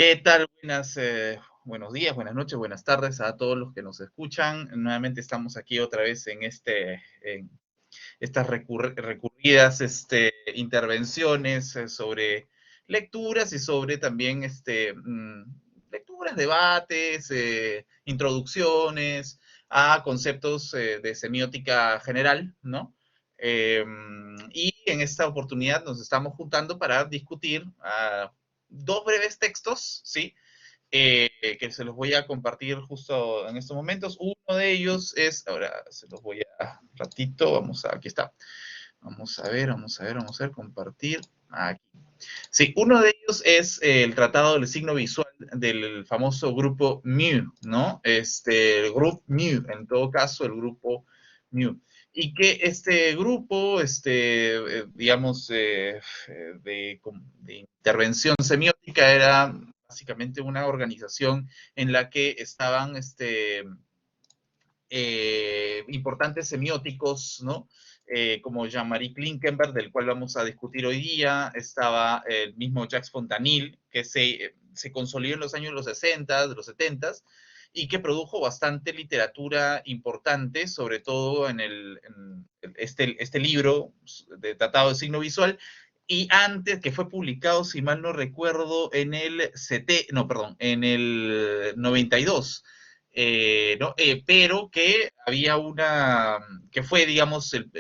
¿Qué tal? Buenos días, buenas noches, buenas tardes a todos los que nos escuchan. Nuevamente estamos aquí otra vez en estas recurridas intervenciones sobre lecturas y sobre también lecturas, debates, introducciones a conceptos de semiótica general, ¿no? Eh, y en esta oportunidad nos estamos juntando para discutir dos breves textos, ¿sí? Que se los voy a compartir justo en estos momentos. Uno de ellos es, ahora se los voy a ratito, aquí está. Vamos a ver, compartir. Aquí. Sí, uno de ellos es el tratado del signo visual del famoso grupo Mu, ¿no? El grupo Mu, en todo caso, el grupo Mu. Y que este grupo, digamos, de intervención semiótica era básicamente una organización en la que estaban importantes semióticos, ¿no? Como Jean-Marie Klinkenberg, del cual vamos a discutir hoy día, estaba el mismo Jacques Fontanil, que se consolidó en los años de los 60, de los 70, y que produjo bastante literatura importante, sobre todo en este libro de Tratado de Signo Visual, y antes, que fue publicado, si mal no recuerdo, en el 92. ¿No? Pero que había que fue, digamos, el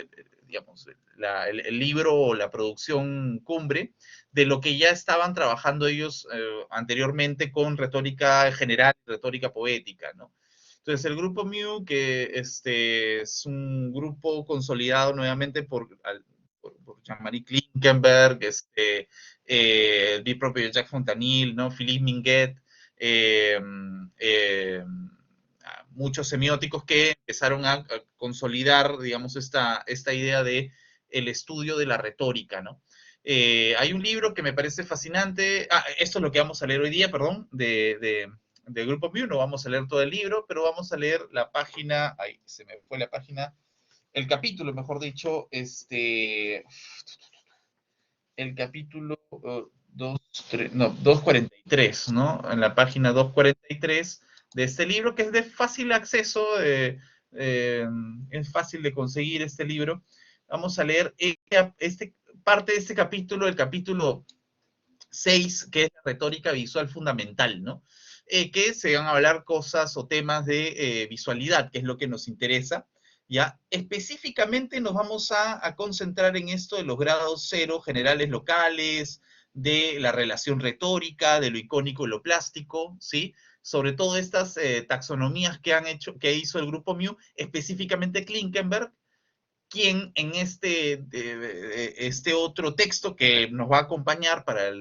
libro o la producción cumbre de lo que ya estaban trabajando ellos anteriormente con retórica general, retórica poética, ¿no? Entonces, el grupo Mu, que es un grupo consolidado nuevamente por Jean-Marie Klinkenberg, el propio Jacques Fontanil, ¿no? Philippe Minguet, eh, eh, muchos semióticos que empezaron a consolidar, digamos, esta idea de el estudio de la retórica, ¿no? Hay un libro que me parece fascinante, esto es lo que vamos a leer hoy día, perdón, de Grupo View, no vamos a leer todo el libro, pero vamos a leer la página, ahí se me fue la página, el capítulo, mejor dicho, el capítulo 243, ¿no? En la página 243 de este libro, que es de fácil acceso, eh, es fácil de conseguir este libro. Vamos a leer parte de este capítulo, el capítulo 6, que es la retórica visual fundamental, ¿no? Que se van a hablar cosas o temas de visualidad, que es lo que nos interesa. ¿Ya? Específicamente nos vamos a concentrar en esto de los grados cero generales locales, de la relación retórica, de lo icónico y lo plástico, ¿sí? Sobre todo estas taxonomías que hizo el grupo Mu, específicamente Klinkenberg, quien en este otro texto que nos va a acompañar para,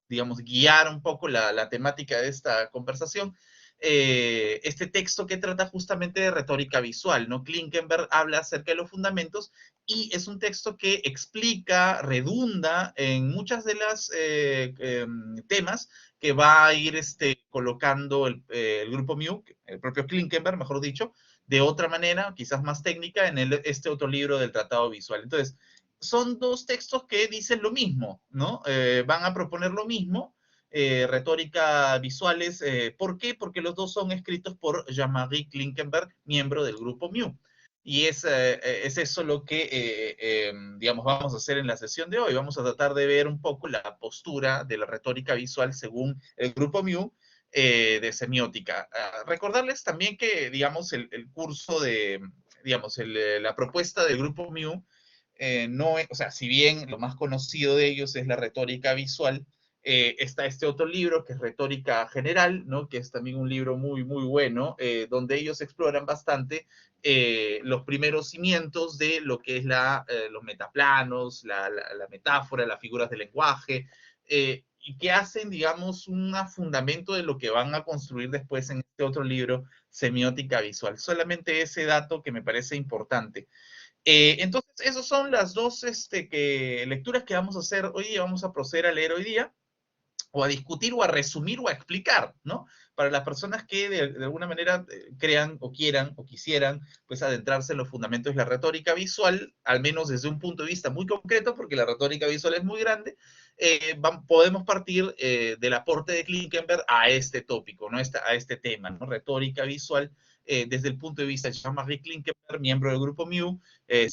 digamos, guiar un poco la temática de esta conversación, este texto que trata justamente de retórica visual, ¿no? Klinkenberg habla acerca de los fundamentos y es un texto que explica, redunda en muchas de las temas que va a ir colocando el grupo Mu, el propio Klinkenberg, mejor dicho, de otra manera, quizás más técnica, en este otro libro del Tratado Visual. Entonces, son dos textos que dicen lo mismo, ¿no? Van a proponer lo mismo, retórica visuales. ¿Por qué? Porque los dos son escritos por Jean-Marie Klinkenberg, miembro del grupo Mu. Y es eso lo que, digamos, vamos a hacer en la sesión de hoy. Vamos a tratar de ver un poco la postura de la retórica visual según el grupo Mu de semiótica. Recordarles también que, digamos, el curso digamos, la propuesta del grupo Mu, no es, o sea, si bien lo más conocido de ellos es la retórica visual, está este otro libro que es Retórica General, ¿no? Que es también un libro muy, muy bueno, donde ellos exploran bastante los primeros cimientos de lo que es los metaplanos, la metáfora, las figuras del lenguaje, y que hacen, digamos, un fundamento de lo que van a construir después en este otro libro, Semiótica Visual. Solamente ese dato que me parece importante. Entonces, esas son las dos lecturas que vamos a hacer hoy día, vamos a proceder a leer hoy día. o a discutir, o a resumir, o a explicar, ¿no? Para las personas que de alguna manera crean, o quieran, o quisieran, pues adentrarse en los fundamentos de la retórica visual, al menos desde un punto de vista muy concreto, porque la retórica visual es muy grande, podemos partir del aporte de Klinkenberg a este tópico, ¿no? A este tema, ¿no? Retórica visual, desde el punto de vista de Jean-Marie Klinkenberg, miembro del grupo Miu,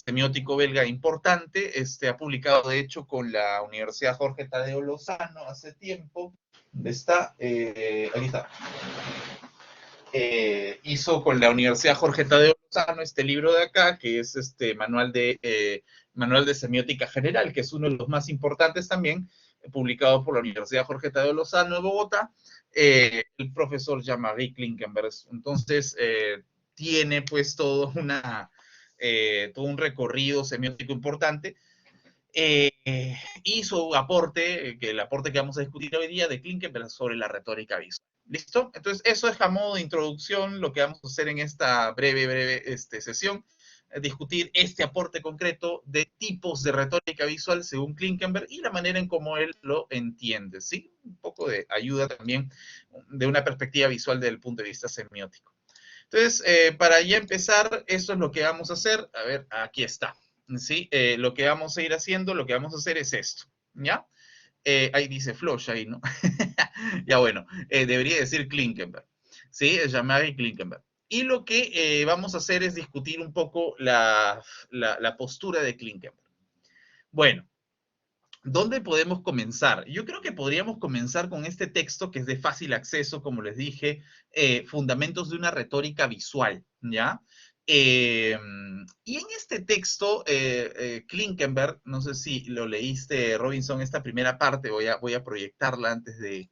semiótico belga importante, ha publicado de hecho con la Universidad Jorge Tadeo Lozano hace tiempo. ¿Dónde está? Aquí está. Hizo con la Universidad Jorge Tadeo Lozano este libro de acá, que es manual de semiótica general, que es uno de los más importantes también, publicado por la Universidad Jorge Tadeo Lozano de Bogotá, el profesor Jean-Marie Klinkenberg. Entonces, tiene pues todo un recorrido semiótico importante, y su aporte, que el aporte que vamos a discutir hoy día de Klinkenberg sobre la retórica visual. ¿Listo? Entonces, eso es a modo de introducción lo que vamos a hacer en esta breve sesión, discutir este aporte concreto de tipos de retórica visual según Klinkenberg y la manera en cómo él lo entiende, ¿sí? Un poco de ayuda también de una perspectiva visual desde el punto de vista semiótico. Entonces, para ya empezar, eso es lo que vamos a hacer. A ver, aquí está. ¿Sí? Lo que vamos a ir haciendo, lo que vamos a hacer es esto, ¿ya? Ahí dice Flosch, ahí, ¿no? Ya bueno, debería decir Klinkenberg, ¿sí? Jean-Marie Klinkenberg. Y lo que vamos a hacer es discutir un poco la postura de Klinkenberg. Bueno, ¿dónde podemos comenzar? Yo creo que podríamos comenzar con este texto que es de fácil acceso, como les dije, Fundamentos de una retórica visual, ¿ya? Y en este texto, Klinkenberg, no sé si lo leíste, Robinson, esta primera parte, voy a proyectarla antes de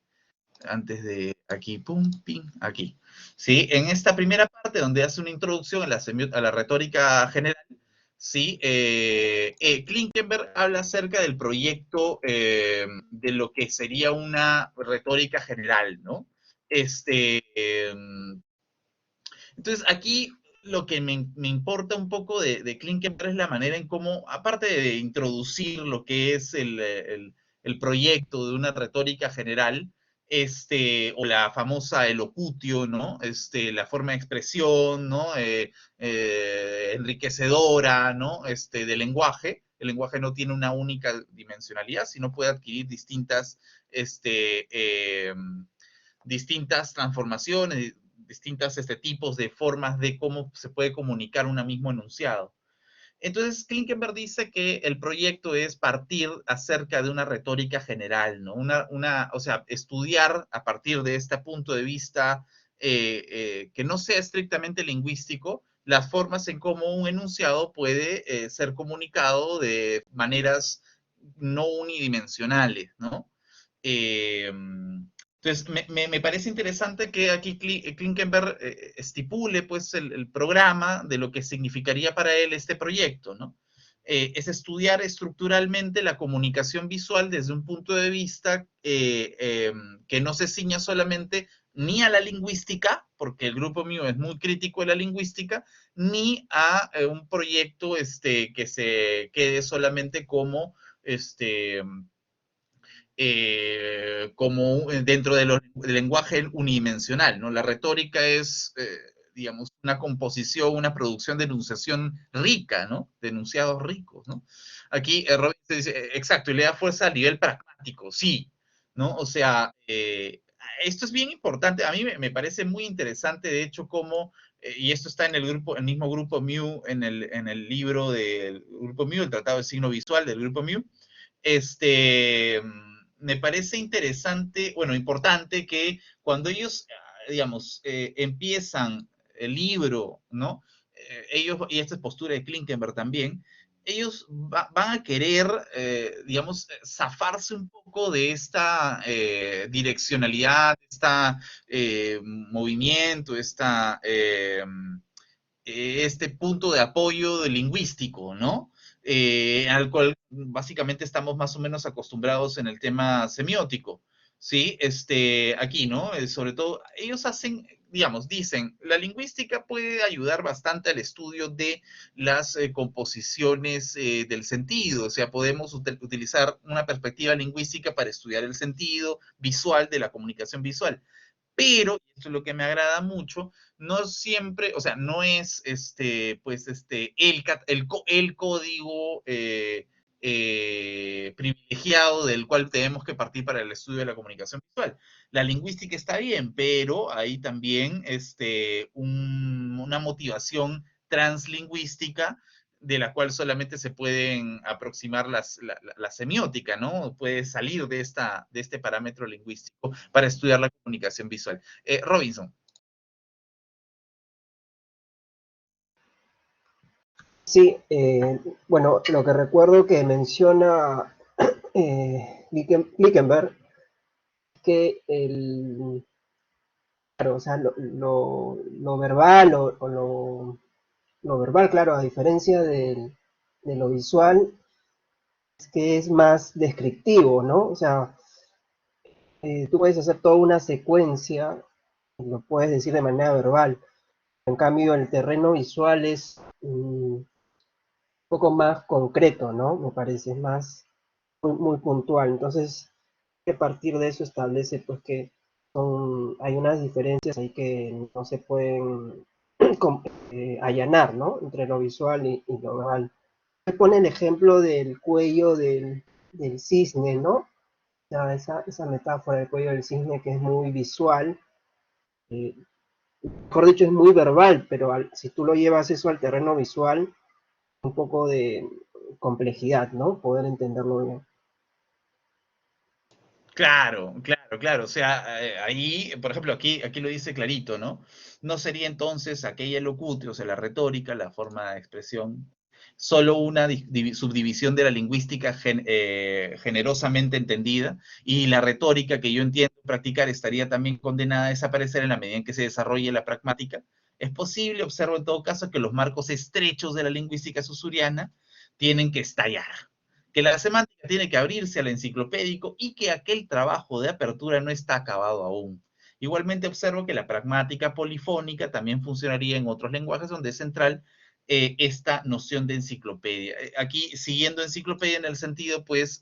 aquí, pum, ping, aquí. ¿Sí? En esta primera parte, donde hace una introducción a la retórica general, ¿sí? Klinkenberg habla acerca del proyecto de lo que sería una retórica general, ¿no? Entonces, aquí lo que me importa un poco de Klinkenberg es la manera en cómo, aparte de introducir lo que es el proyecto de una retórica general, o la famosa elocutio, ¿no? La forma de expresión, ¿no? Enriquecedora, ¿no? Del lenguaje. El lenguaje no tiene una única dimensionalidad, sino puede adquirir distintas transformaciones, distintos tipos de formas de cómo se puede comunicar un mismo enunciado. Entonces, Klinkenberg dice que el proyecto es partir acerca de una retórica general, ¿no? O sea, estudiar a partir de este punto de vista que no sea estrictamente lingüístico, las formas en cómo un enunciado puede ser comunicado de maneras no unidimensionales, ¿no? Entonces, me parece interesante que aquí Klinkenberg estipule pues, el programa de lo que significaría para él este proyecto, ¿no? Es estudiar estructuralmente la comunicación visual desde un punto de vista que no se ciña solamente ni a la lingüística, porque el grupo mío es muy crítico de la lingüística, ni a un proyecto que se quede solamente como dentro del lenguaje unidimensional, ¿no? La retórica es, digamos, una composición, una producción de enunciación rica, ¿no? De enunciados ricos, ¿no? Aquí Robin dice, exacto, y le da fuerza a nivel pragmático, sí, ¿no? O sea, esto es bien importante, a mí me parece muy interesante, de hecho, cómo, y esto está en el mismo grupo Miu, en el libro del grupo Miu, el Tratado de Signo Visual del grupo Miu, me parece interesante, bueno, importante que cuando ellos, digamos, empiezan el libro, ¿no? Ellos, y esta es postura de Klinkenberg también, ellos van a querer, digamos, zafarse un poco de esta direccionalidad, movimiento, este punto de apoyo lingüístico, ¿no? Al cual básicamente estamos más o menos acostumbrados en el tema semiótico, ¿sí? Aquí, ¿no? Sobre todo, ellos hacen, digamos, dicen, la lingüística puede ayudar bastante al estudio de las composiciones del sentido, o sea, podemos utilizar una perspectiva lingüística para estudiar el sentido visual de la comunicación visual. Pero, y esto es lo que me agrada mucho, no siempre, o sea, no es pues el código privilegiado del cual tenemos que partir para el estudio de la comunicación visual. La lingüística está bien, pero hay también una motivación translingüística de la cual solamente se pueden aproximar la semiótica, ¿no? Puede salir de este parámetro lingüístico para estudiar la comunicación visual. Robinson. Sí, bueno, lo que recuerdo que menciona Glickenberg, que claro, o sea, lo verbal lo verbal, claro, a diferencia de lo visual, es que es más descriptivo, ¿no? O sea, tú puedes hacer toda una secuencia, lo puedes decir de manera verbal. En cambio, el terreno visual es un poco más concreto, ¿no? Me parece, es más muy puntual. Entonces, a partir de eso establece pues que hay unas diferencias ahí que no se pueden allanar, ¿no? Entre lo visual y lo verbal. Se pone el ejemplo del cuello del cisne, ¿no? O sea, esa metáfora del cuello del cisne que es muy visual, eh, mejor dicho, es muy verbal, pero si tú lo llevas eso al terreno visual, un poco de complejidad, ¿no? Poder entenderlo bien. Claro, claro, claro. O sea, ahí, por ejemplo, aquí lo dice clarito, ¿no? No sería entonces aquella locutio, o sea, la retórica, la forma de expresión, solo una subdivisión de la lingüística generosamente entendida, y la retórica que yo entiendo practicar estaría también condenada a desaparecer en la medida en que se desarrolle la pragmática. Es posible, observo en todo caso, que los marcos estrechos de la lingüística susuriana tienen que estallar, que la semántica tiene que abrirse al enciclopédico y que aquel trabajo de apertura no está acabado aún. Igualmente observo que la pragmática polifónica también funcionaría en otros lenguajes donde es central esta noción de enciclopedia. Aquí, siguiendo enciclopedia en el sentido, pues,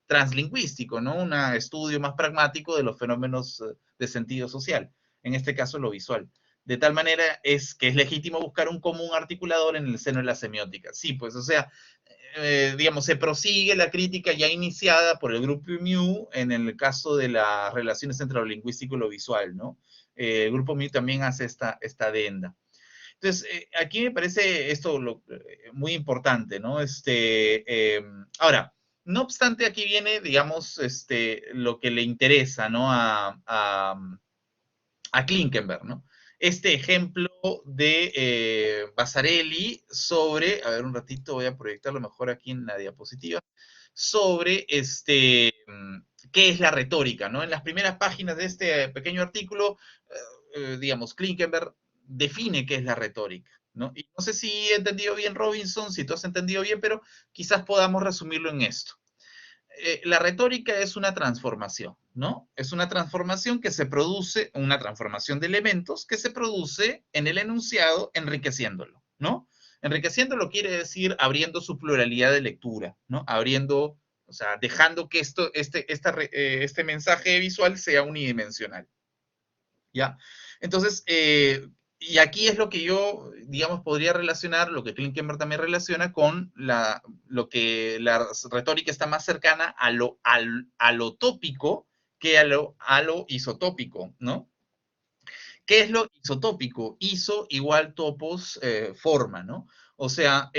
translingüístico, ¿no? Un estudio más pragmático de los fenómenos de sentido social, en este caso lo visual. De tal manera es que es legítimo buscar un común articulador en el seno de la semiótica. Sí, pues, o sea, digamos, se prosigue la crítica ya iniciada por el grupo Mew en el caso de las relaciones entre lo lingüístico y lo visual, ¿no? El grupo Mew también hace esta adenda. Entonces, aquí me parece esto muy importante, ¿no? Ahora, no obstante, aquí viene, digamos, lo que le interesa, ¿no? A Klinkenberg, ¿no? Este ejemplo de Basarelli sobre, a ver un ratito, voy a proyectarlo mejor aquí en la diapositiva, sobre qué es la retórica, ¿no? En las primeras páginas de este pequeño artículo, digamos, Klinkenberg define qué es la retórica, ¿no? Y no sé si he entendido bien, Robinson, si tú has entendido bien, pero quizás podamos resumirlo en esto. La retórica es una transformación, ¿no? Es una transformación que se produce, una transformación de elementos que se produce en el enunciado enriqueciéndolo, ¿no? Enriqueciéndolo quiere decir abriendo su pluralidad de lectura, ¿no? Abriendo, o sea, dejando que este mensaje visual sea unidimensional, ¿ya? Entonces, y aquí es lo que yo, digamos, podría relacionar, lo que Klinkenberg también relaciona con lo que la retórica está más cercana a lo tópico que a lo isotópico, ¿no? ¿Qué es lo isotópico? Iso igual topos, forma, ¿no? O sea,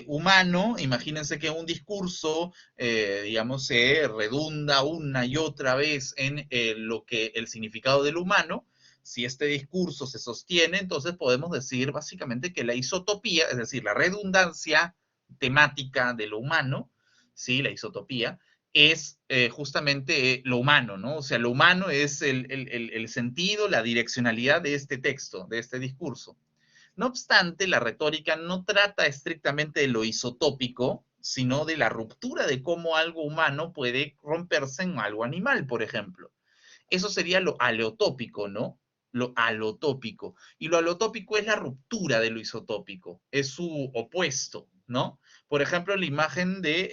humano, imagínense que un discurso, digamos, se redunda una y otra vez en lo que el significado del humano. Si este discurso se sostiene, entonces podemos decir básicamente que la isotopía, es decir, la redundancia temática de lo humano, ¿sí? La isotopía, es justamente lo humano, ¿no? O sea, lo humano es el sentido, la direccionalidad de este texto, de este discurso. No obstante, la retórica no trata estrictamente de lo isotópico, sino de la ruptura de cómo algo humano puede romperse en algo animal, por ejemplo. Eso sería lo aleotópico, ¿no? lo alotópico. Y lo alotópico es la ruptura de lo isotópico, es su opuesto, ¿no? Por ejemplo, la imagen de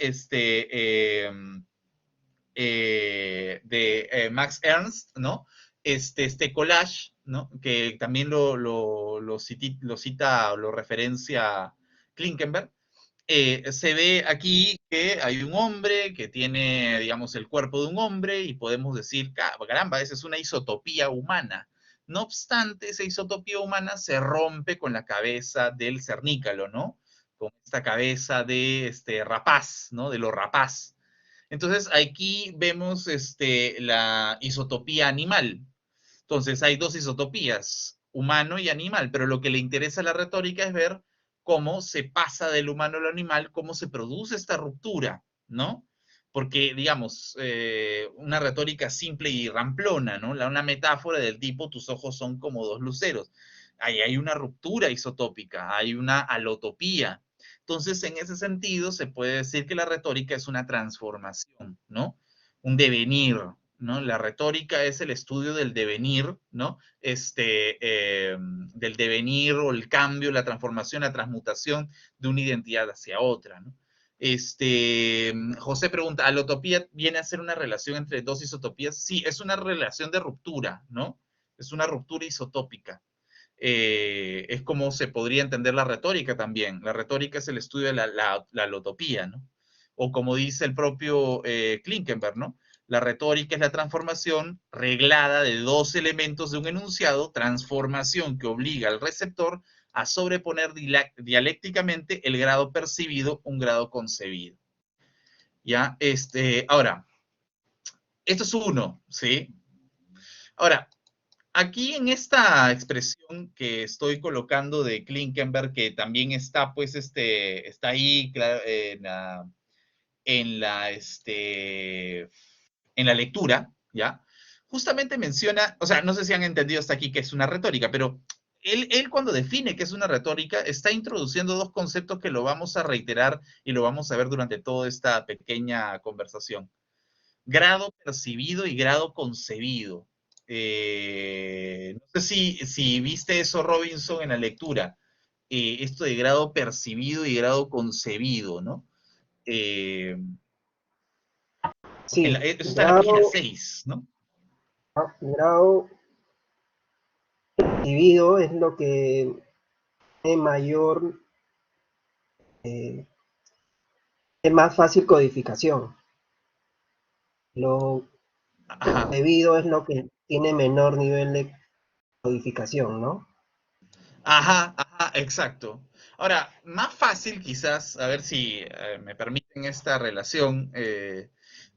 Max Ernst, ¿no? Este collage, ¿no? Que también lo cita o lo referencia Klinkenberg. Se ve aquí que hay un hombre que tiene, digamos, el cuerpo de un hombre y podemos decir, caramba, esa es una isotopía humana. No obstante, esa isotopía humana se rompe con la cabeza del cernícalo, ¿no? Con esta cabeza de este rapaz, ¿no? De lo rapaz. Entonces, aquí vemos la isotopía animal. Entonces, hay dos isotopías, humano y animal, pero lo que le interesa a la retórica es ver cómo se pasa del humano al animal, cómo se produce esta ruptura, ¿no? Porque, digamos, una retórica simple y ramplona, ¿no? Una metáfora del tipo, tus ojos son como dos luceros. Ahí hay una ruptura isotópica, hay una alotopía. Entonces, en ese sentido, se puede decir que la retórica es una transformación, ¿no? Un devenir, ¿no? La retórica es el estudio del devenir, ¿no? Del devenir o el cambio, la transformación, la transmutación de una identidad hacia otra, ¿no? José pregunta, ¿alotopía viene a ser una relación entre dos isotopías? Sí, es una relación de ruptura, ¿no? Es una ruptura isotópica. Es como se podría entender la retórica también. La retórica es el estudio de la alotopía, ¿no? O como dice el propio Klinkenberg, ¿no? La retórica es la transformación reglada de dos elementos de un enunciado, transformación que obliga al receptor a sobreponer dialécticamente el grado percibido, un grado concebido. ¿Ya? Ahora, esto es uno, ¿sí? Ahora, aquí en esta expresión que estoy colocando de Klinkenberg, que también está, pues, está ahí en la, en la lectura, ¿ya? Justamente menciona, o sea, no sé si han entendido hasta aquí que es una retórica, pero él cuando define que es una retórica, está introduciendo dos conceptos que lo vamos a reiterar y lo vamos a ver durante toda esta pequeña conversación. Grado percibido y grado concebido. No sé si viste eso, Robinson, en la lectura. Esto de grado percibido y grado concebido, ¿no? Eh, Sí, eso está en la página 6, ¿no? grado percibido es lo que tiene mayor, eh, es más fácil codificación. Lo Ajá, debido es lo que tiene menor nivel de codificación, ¿no? ajá, exacto. Ahora, más fácil quizás, a ver si me permiten esta relación,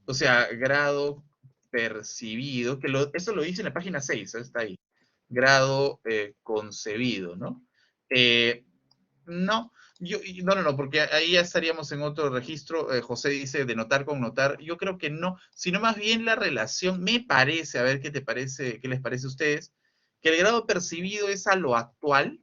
o sea, grado percibido, eso lo dice en la página 6, está ahí, grado concebido, ¿no? Eh, no, no, porque ahí ya estaríamos en otro registro. José dice de notar con notar. Yo creo que no, sino más bien la relación, me parece, a ver qué te parece, qué les parece a ustedes, que el grado percibido es a lo actual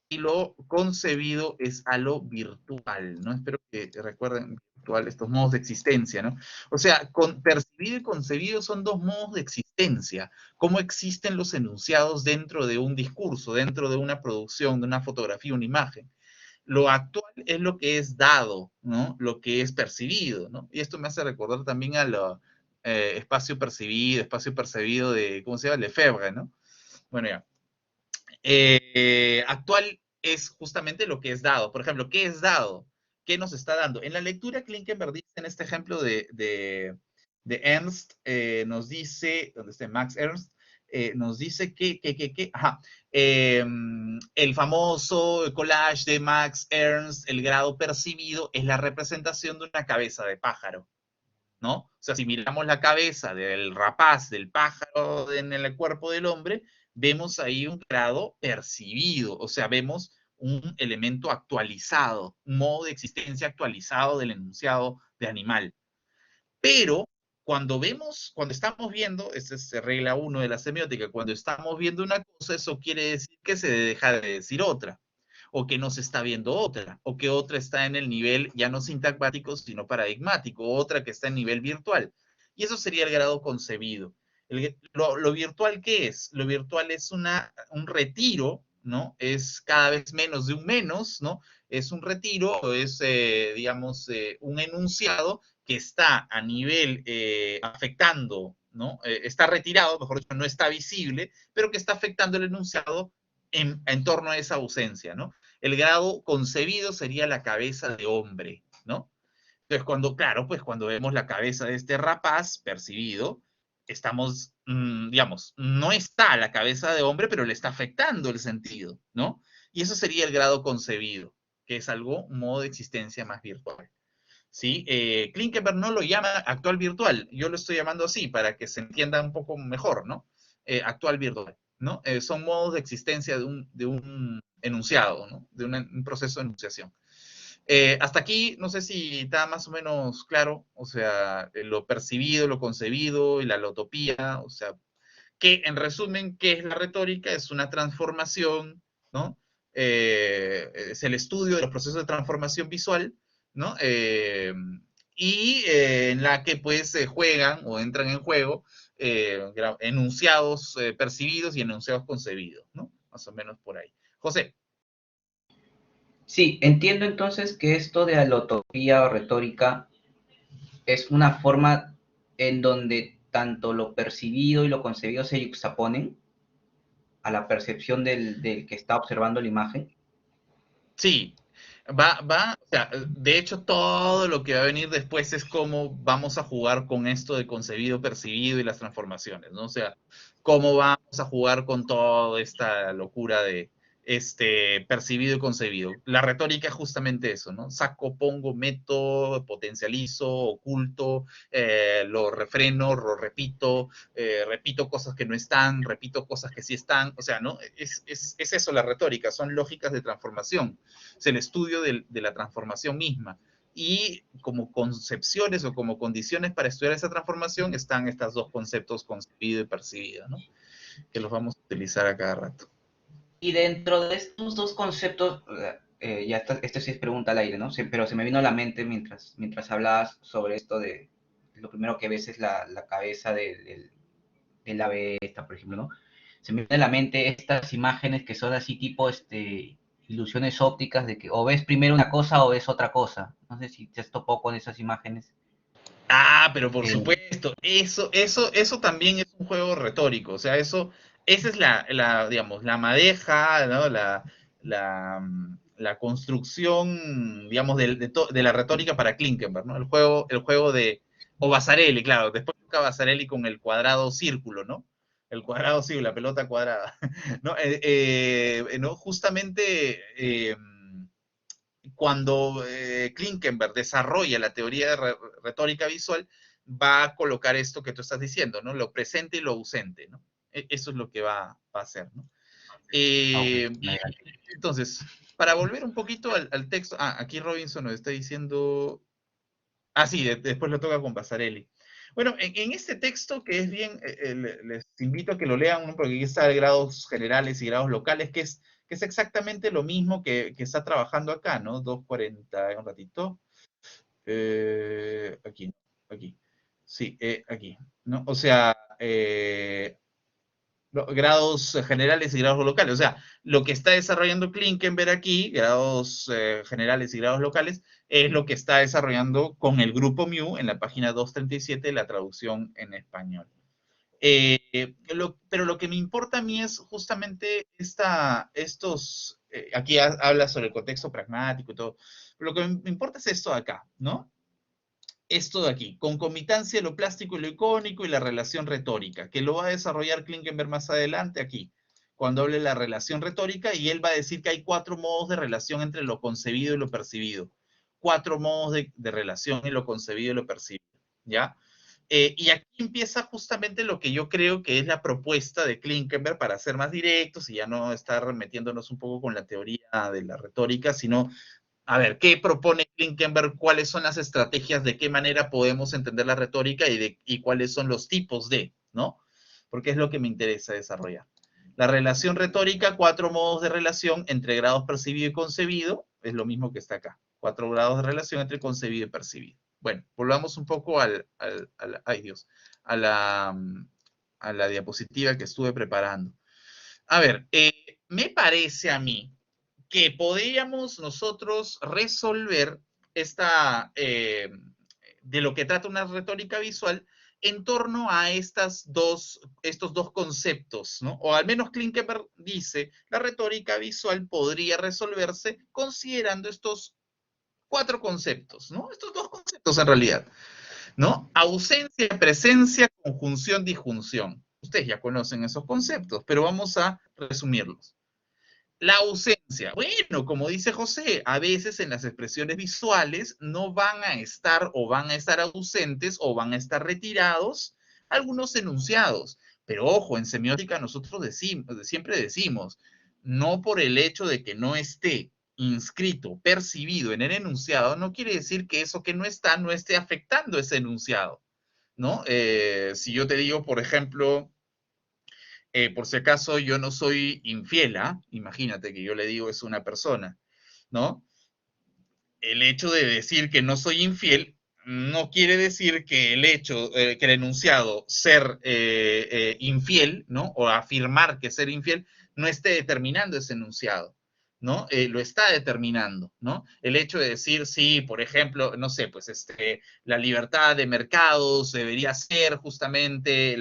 y lo concebido es a lo virtual, ¿no? Espero que recuerden virtual estos modos de existencia, ¿no? O sea, percibido y concebido son dos modos de existencia, cómo existen los enunciados dentro de un discurso, dentro de una producción, de una fotografía, una imagen. Lo actual es lo que es dado, ¿no? Lo que es percibido, ¿no? Y esto me hace recordar también a lo espacio percibido de, ¿cómo se llama? Lefebvre, ¿no? Bueno, ya. Actual es justamente lo que es dado. Por ejemplo, ¿qué es dado? ¿Qué nos está dando? En la lectura, Klinkenberg dice en este ejemplo de Ernst, nos dice, donde está Max Ernst, nos dice ajá, el famoso collage de Max Ernst, el grado percibido, es la representación de una cabeza de pájaro, ¿no? O sea, si miramos la cabeza del rapaz, del pájaro en el cuerpo del hombre, vemos ahí un grado percibido, o sea, vemos un elemento actualizado, un modo de existencia actualizado del enunciado de animal. Pero cuando estamos viendo, esa es regla 1 de la semiótica, cuando estamos viendo una cosa, eso quiere decir que se deja de decir otra, o que no se está viendo otra, o que otra está en el nivel ya no sintagmático, sino paradigmático, otra que está en nivel virtual. Y eso sería el grado concebido. Lo virtual, ¿qué es? Lo virtual es un retiro, ¿no? Es cada vez menos de un menos, ¿no? Es un retiro, es, digamos, un enunciado que está a nivel afectando, ¿no? Está retirado, mejor dicho, no está visible, pero que está afectando el enunciado en torno a esa ausencia, ¿no? El grado concebido sería la cabeza de hombre, ¿no? Entonces, claro, pues cuando vemos la cabeza de este rapaz percibido, estamos, digamos, no está la cabeza de hombre, pero le está afectando el sentido, ¿no? Y eso sería el grado concebido, que es algo, un modo de existencia más virtual. ¿Sí? Klinkenberg no lo llama actual virtual, yo lo estoy llamando así para que se entienda un poco mejor, ¿no? Actual virtual, ¿no? Son modos de existencia de un enunciado, ¿no? De un proceso de enunciación. Hasta aquí, no sé si está más o menos claro, o sea, lo percibido, lo concebido y la lotopía, o sea, que en resumen, ¿qué es la retórica? Es una transformación, ¿no? Es el estudio de los procesos de transformación visual, ¿no? En la que pues se juegan o entran en juego enunciados percibidos y enunciados concebidos, ¿no? Más o menos por ahí. José. Sí, entiendo entonces que esto de alotopía o retórica es una forma en donde tanto lo percibido y lo concebido se yuxtaponen a la percepción del que está observando la imagen. Sí, o sea, de hecho todo lo que va a venir después es cómo vamos a jugar con esto de concebido, percibido y las transformaciones, ¿no? O sea, cómo vamos a jugar con toda esta locura de percibido y concebido. La retórica es justamente eso, ¿no? Saco, pongo, meto, potencializo, oculto, lo refreno, lo repito, repito cosas que no están, repito cosas que sí están, o sea, ¿no? Es eso la retórica, son lógicas de transformación, es el estudio de la transformación misma. Y como concepciones o como condiciones para estudiar esa transformación están estos dos conceptos, concebido y percibido, ¿no? Que los vamos a utilizar a cada rato. Y dentro de estos dos conceptos, ya esto sí es pregunta al aire, ¿no? Pero se me vino a la mente mientras hablabas sobre esto de lo primero que ves es la cabeza del ave esta, por ejemplo, ¿no? Se me viene a la mente estas imágenes que son así tipo ilusiones ópticas de que o ves primero una cosa o ves otra cosa. No sé si te has topado con esas imágenes. Ah, pero por supuesto, eso también es un juego retórico, o sea, esa es digamos, la madeja, ¿no? La construcción, digamos, de la retórica para Klinkenberg, ¿no? El juego o Basarelli, claro, después toca Basarelli con el cuadrado círculo, ¿no? El cuadrado círculo, la pelota cuadrada, ¿no? ¿No? Justamente cuando Klinkenberg desarrolla la teoría de retórica visual, va a colocar esto que tú estás diciendo, ¿no? Lo presente y lo ausente, ¿no? Eso es lo que va a hacer, ¿no? Okay, Entonces, para volver un poquito al texto, aquí Robinson nos está diciendo, sí, después lo toca con Basarelli. Bueno, en este texto que es bien, les invito a que lo lean, ¿no? Porque aquí está de grados generales y grados locales, que es exactamente lo mismo que está trabajando acá, ¿no? 240, un ratito. Aquí. Sí, aquí, ¿no? O sea, grados generales y grados locales. O sea, lo que está desarrollando Klinkenberg aquí, grados generales y grados locales, es lo que está desarrollando con el grupo Mu en la página 237, la traducción en español. Pero lo que me importa a mí es justamente aquí habla sobre el contexto pragmático y todo, lo que me importa es esto de acá, ¿no? Esto de aquí, concomitancia de lo plástico y lo icónico y la relación retórica, que lo va a desarrollar Klinkenberg más adelante aquí, cuando hable de la relación retórica, y él va a decir que hay 4 modos de relación entre lo concebido y lo percibido. 4 modos de relación en lo concebido y lo percibido, ¿ya? Y aquí empieza justamente lo que yo creo que es la propuesta de Klinkenberg para ser más directos y ya no estar metiéndonos un poco con la teoría de la retórica, sino a ver, ¿qué propone Klinkenberg? ¿Cuáles son las estrategias? ¿De qué manera podemos entender la retórica y cuáles son los tipos de, ¿no? Porque es lo que me interesa desarrollar. La relación retórica, 4 modos de relación entre grados percibido y concebido, es lo mismo que está acá. 4 grados de relación entre concebido y percibido. Bueno, volvamos un poco ay Dios, a a la diapositiva que estuve preparando. A ver, me parece a mí que podríamos nosotros resolver de lo que trata una retórica visual en torno a estos dos conceptos, ¿no? O al menos Klinkenberg dice, la retórica visual podría resolverse considerando estos 4 conceptos, ¿no? Estos 2 conceptos en realidad, ¿no? Ausencia, presencia, conjunción, disjunción. Ustedes ya conocen esos conceptos, pero vamos a resumirlos. La ausencia. Bueno, como dice José, a veces en las expresiones visuales no van a estar o van a estar ausentes o van a estar retirados algunos enunciados. Pero ojo, en semiótica nosotros siempre decimos, no por el hecho de que no esté inscrito, percibido en el enunciado, no quiere decir que eso que no está no esté afectando ese enunciado, ¿no? Si yo te digo, por ejemplo, por si acaso yo no soy infiel, ¿ah? Imagínate que yo le digo eso a una persona, ¿no? El hecho de decir que no soy infiel no quiere decir que el hecho, que el enunciado ser infiel, ¿no? O afirmar que ser infiel no esté determinando ese enunciado, ¿no? Lo está determinando, ¿no? El hecho de decir, sí, por ejemplo, no sé, pues la libertad de mercados debería ser justamente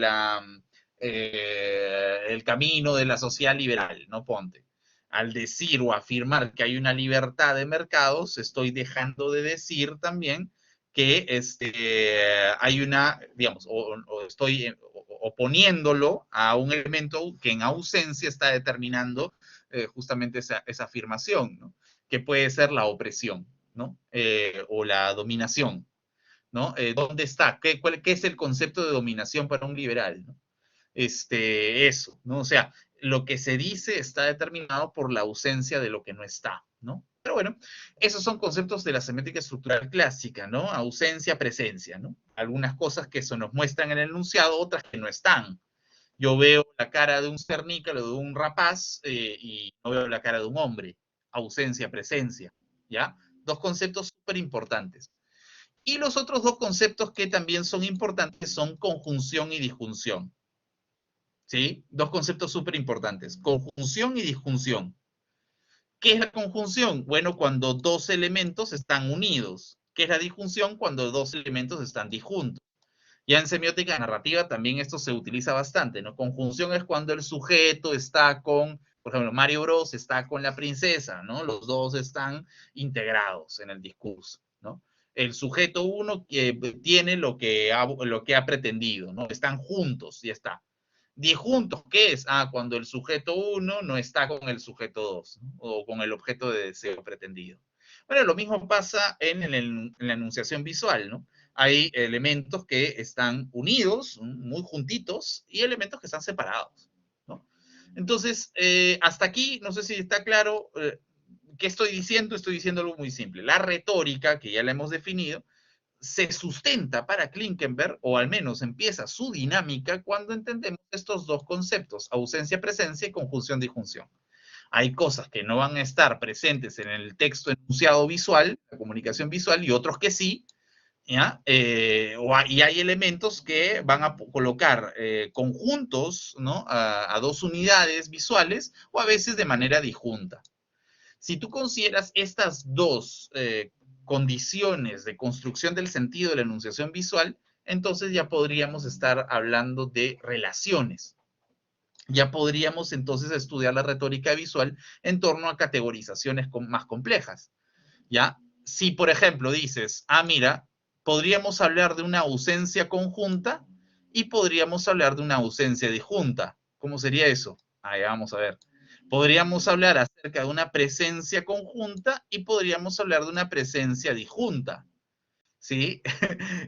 el camino de la sociedad liberal, ¿no? Ponte. Al decir o afirmar que hay una libertad de mercados, estoy dejando de decir también que hay una, digamos, o estoy oponiéndolo a un elemento que en ausencia está determinando justamente esa afirmación, ¿no? Que puede ser la opresión, ¿no? O la dominación, ¿no? ¿Dónde está? ¿Qué es el concepto de dominación para un liberal, ¿no? Eso, ¿no? O sea, lo que se dice está determinado por la ausencia de lo que no está, ¿no? Pero bueno, esos son conceptos de la semiótica estructural clásica, ¿no? Ausencia, presencia, ¿no? Algunas cosas que se nos muestran en el enunciado, otras que no están. Yo veo la cara de un cernícalo, de un rapaz, y no veo la cara de un hombre. Ausencia, presencia, ¿ya? 2 conceptos súper importantes. Y los otros 2 conceptos que también son importantes son conjunción y disjunción. ¿Sí? 2 conceptos súper importantes, conjunción y disjunción. ¿Qué es la conjunción? Bueno, cuando 2 elementos están unidos. ¿Qué es la disjunción? Cuando 2 elementos están disjuntos. Ya en semiótica narrativa también esto se utiliza bastante, ¿no? Conjunción es cuando el sujeto está con, por ejemplo, Mario Bros está con la princesa, ¿no? Los dos están integrados en el discurso, ¿no? El sujeto 1 tiene lo que ha pretendido, ¿no? Están juntos, ya está. Disjuntos, ¿qué es? Cuando el sujeto 1 no está con el sujeto 2, ¿no? O con el objeto de deseo pretendido. Bueno, lo mismo pasa en la enunciación visual, ¿no? Hay elementos que están unidos, muy juntitos, y elementos que están separados, ¿no? Entonces, hasta aquí, no sé si está claro qué estoy diciendo. Estoy diciendo algo muy simple. La retórica, que ya la hemos definido, se sustenta para Klinkenberg, o al menos empieza su dinámica, cuando entendemos estos 2 conceptos, ausencia, presencia y conjunción, disjunción. Hay cosas que no van a estar presentes en el texto enunciado visual, la comunicación visual, y otros que sí, ¿ya? Y hay elementos que van a colocar conjuntos, ¿no? A 2 unidades visuales, o a veces de manera disjunta. Si tú consideras estas 2 condiciones de construcción del sentido de la enunciación visual, entonces ya podríamos estar hablando de relaciones. Ya podríamos entonces estudiar la retórica visual en torno a categorizaciones más complejas. ¿Ya? Si, por ejemplo, dices, mira, podríamos hablar de una ausencia conjunta y podríamos hablar de una ausencia disjunta. ¿Cómo sería eso? Ya vamos a ver. Podríamos hablar acerca de una presencia conjunta y podríamos hablar de una presencia disjunta. ¿Sí?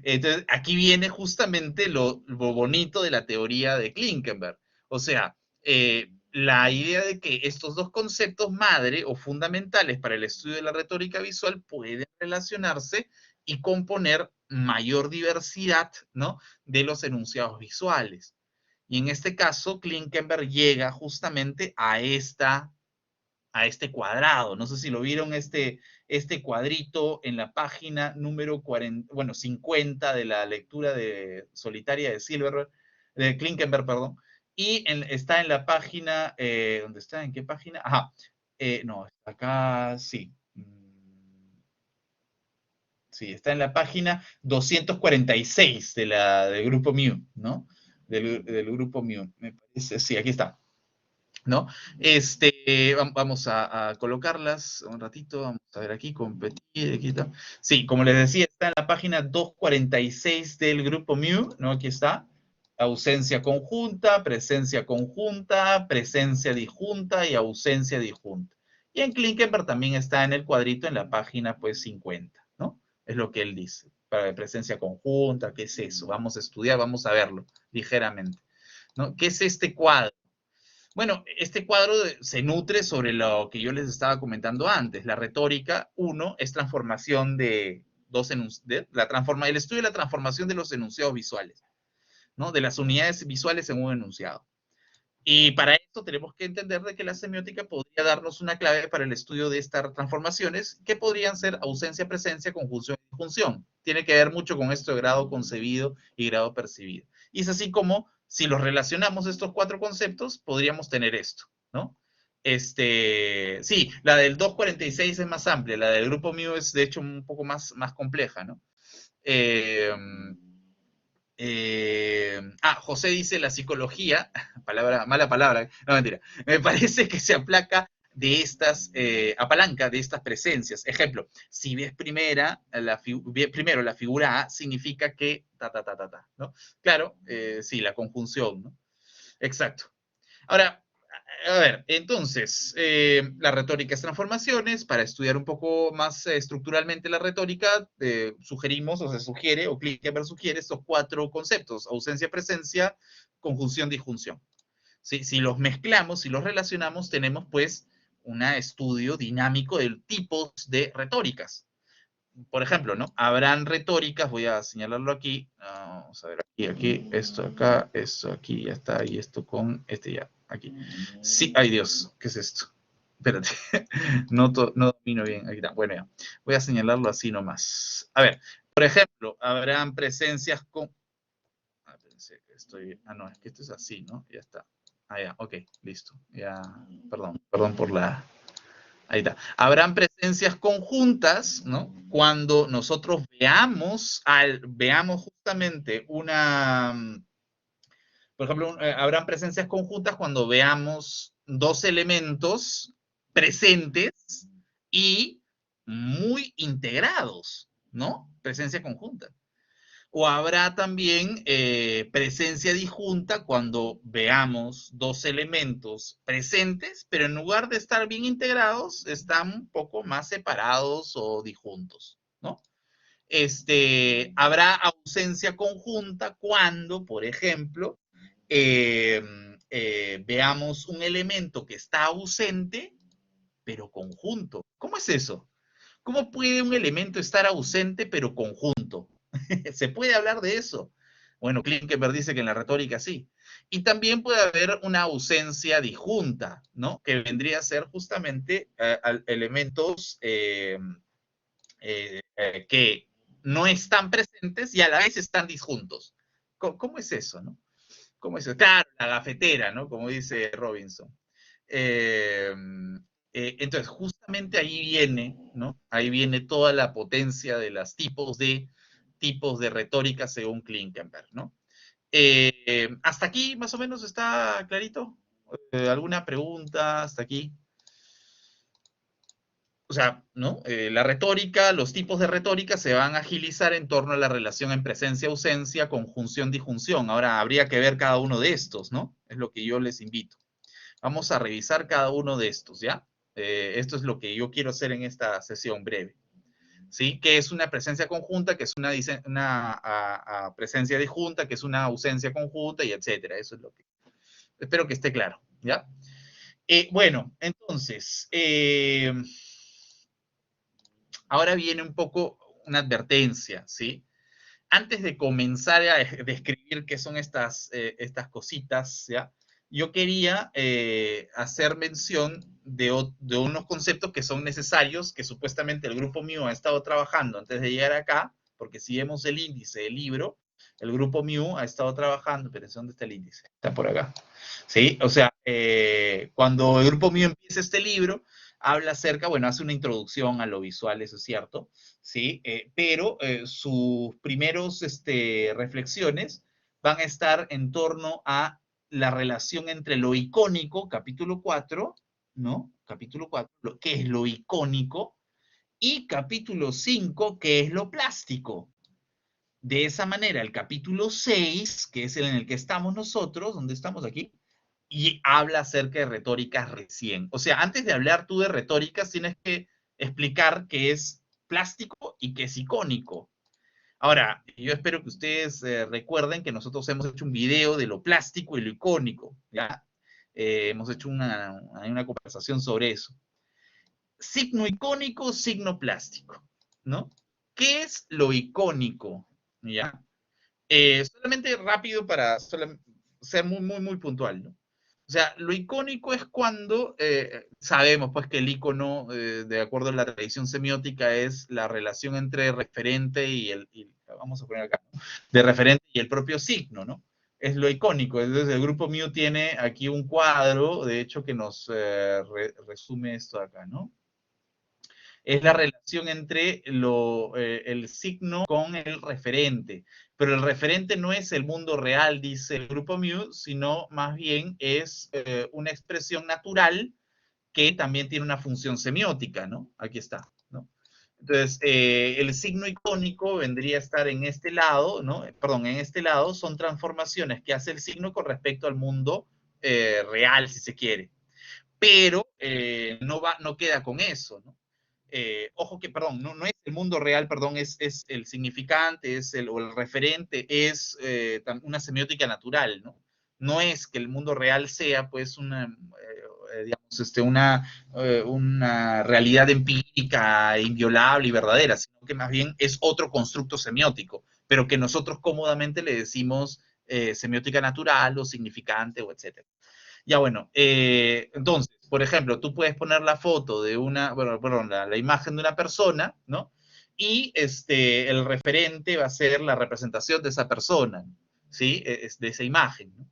Entonces, aquí viene justamente lo bonito de la teoría de Klinkenberg. O sea, la idea de que estos 2 conceptos madre o fundamentales para el estudio de la retórica visual pueden relacionarse y componer mayor diversidad, ¿no? De los enunciados visuales. Y en este caso, Klinkenberg llega justamente a este cuadrado. No sé si lo vieron, este cuadrito en la página número 50 de la lectura solitaria de Silverberg. de Klinkenberg, perdón, y está en la página, ¿dónde está? ¿En qué página? Ajá, no, está acá, sí. Sí, está en la página 246 del grupo Mu, ¿no? Del grupo Mu, me parece, sí, aquí está. ¿No? Vamos a colocarlas un ratito, vamos a ver aquí, competir, aquí está. Sí, como les decía, está en la página 246 del grupo Mu, ¿no? Aquí está. Ausencia conjunta, presencia disjunta y ausencia disjunta. Y en Klinkenberg también está en el cuadrito en la página, pues, 50, ¿no? Es lo que él dice. Para presencia conjunta, ¿qué es eso? Vamos a estudiar, vamos a verlo ligeramente, ¿no? ¿Qué es este cuadro? Bueno, este cuadro se nutre sobre lo que yo les estaba comentando antes. La retórica, uno, es transformación de dos enunciados, el estudio de la transformación de los enunciados visuales, ¿no? De las unidades visuales en un enunciado. Y para esto tenemos que entender de que la semiótica podría darnos una clave para el estudio de estas transformaciones, que podrían ser ausencia, presencia, conjunción y disjunción. Tiene que ver mucho con esto de grado concebido y grado percibido. Y es así como, si los relacionamos estos cuatro conceptos, podríamos tener esto, ¿no? Sí, la del 246 es más amplia, la del grupo mío es de hecho un poco más compleja, ¿no? José dice la psicología, mala palabra, no mentira, me parece que se aplaca de estas, apalanca de estas presencias. Ejemplo, si ves primero la figura A, significa que ¿no? Claro, sí, la conjunción, ¿no? Exacto. Ahora, a ver, entonces, la retórica es transformaciones. Para estudiar un poco más estructuralmente la retórica, sugerimos, o se sugiere, o Klinkenberg sugiere estos cuatro conceptos: ausencia, presencia, conjunción, disjunción. ¿Sí? Si los mezclamos, si los relacionamos, tenemos pues un estudio dinámico de tipos de retóricas. Por ejemplo, ¿no? Habrán retóricas, voy a señalarlo aquí, vamos a ver, aquí, esto acá, esto aquí, ya está, y esto con este ya, aquí. Sí, ay Dios, ¿qué es esto? Espérate, no domino bien, aquí está, bueno ya, voy a señalarlo así nomás. A ver, por ejemplo, habrán presencias con, no, es que esto es así, ¿no? Ya está, ya, ok, listo, ya, perdón por la... Ahí está. Habrán presencias conjuntas, ¿no? Cuando nosotros veamos justamente por ejemplo, habrán presencias conjuntas cuando veamos dos elementos presentes y muy integrados, ¿no? Presencia conjunta. O habrá también presencia disjunta cuando veamos dos elementos presentes, pero en lugar de estar bien integrados, están un poco más separados o disjuntos, ¿no? Habrá ausencia conjunta cuando, por ejemplo, veamos un elemento que está ausente, pero conjunto. ¿Cómo es eso? ¿Cómo puede un elemento estar ausente, pero conjunto? ¿Se puede hablar de eso? Bueno, Klinkenberg dice que en la retórica sí. Y también puede haber una ausencia disjunta, ¿no? Que vendría a ser justamente elementos que no están presentes y a la vez están disjuntos. ¿Cómo es eso, no? ¿Cómo es eso? Claro, la gafetera, ¿no? Como dice Robinson. Entonces, justamente ahí viene, ¿no? Ahí viene toda la potencia de los tipos de retórica según Klinkenberg, ¿no? Hasta aquí, más o menos, ¿está clarito? ¿Alguna pregunta hasta aquí? O sea, ¿no? La retórica, los tipos de retórica se van a agilizar en torno a la relación en presencia-ausencia, conjunción-disjunción. Ahora, habría que ver cada uno de estos, ¿no? Es lo que yo les invito. Vamos a revisar cada uno de estos, ¿ya? Esto es lo que yo quiero hacer en esta sesión breve. ¿Sí? Que es una presencia conjunta, que es una presencia disjunta, que es una ausencia conjunta, y etcétera. Eso es lo que... Espero que esté claro, ¿ya? Bueno, entonces, ahora viene un poco una advertencia, ¿sí? Antes de comenzar a describir qué son estas cositas, ¿ya? Yo quería hacer mención de unos conceptos que son necesarios, que supuestamente el grupo mío ha estado trabajando antes de llegar acá, porque si vemos el índice del libro, El grupo Mu ha estado trabajando, pero ¿dónde está el índice? Está por acá. ¿Sí? O sea, cuando el grupo Mu empieza este libro, habla acerca, bueno, hace una introducción a lo visual, eso es cierto, ¿sí? Pero sus primeros reflexiones van a estar en torno a la relación entre lo icónico, capítulo 4, ¿no? Capítulo 4, ¿qué es lo icónico? Y capítulo 5, ¿qué es lo plástico? De esa manera, el capítulo 6, que es el en el que estamos nosotros, donde estamos aquí, y habla acerca de retóricas recién. O sea, antes de hablar tú de retóricas, tienes que explicar qué es plástico y qué es icónico. Ahora, yo espero que ustedes recuerden que nosotros hemos hecho un video de lo plástico y lo icónico, ¿ya? Hemos hecho una conversación sobre eso. Signo icónico, signo plástico, ¿no? ¿Qué es lo icónico? ¿Ya? Solamente rápido para ser muy puntual, ¿no? O sea, lo icónico es cuando sabemos pues que el icono, de acuerdo a la tradición semiótica, es la relación entre referente vamos a poner acá, ¿no? De referente y el propio signo, ¿no? Es lo icónico. Entonces el grupo Mu tiene aquí un cuadro, de hecho, que nos resume esto acá, ¿no? Es la relación entre el signo con el referente. Pero el referente no es el mundo real, dice el grupo Mu, sino más bien es una expresión natural que también tiene una función semiótica, ¿no? Aquí está, ¿no? Entonces, el signo icónico vendría a estar en este lado, ¿no? Perdón, en este lado son transformaciones que hace el signo con respecto al mundo real, si se quiere. Pero no queda con eso, ¿no? Ojo que, perdón, no es el mundo real, perdón, es el significante, o el referente, es una semiótica natural, ¿no? No es que el mundo real sea, pues, digamos, una realidad empírica, inviolable y verdadera, sino que más bien es otro constructo semiótico, pero que nosotros cómodamente le decimos semiótica natural o significante o etcétera. Ya bueno, entonces, por ejemplo, tú puedes poner la foto de la imagen de una persona, ¿no? Y el referente va a ser la representación de esa persona, ¿sí? Es de esa imagen, ¿no?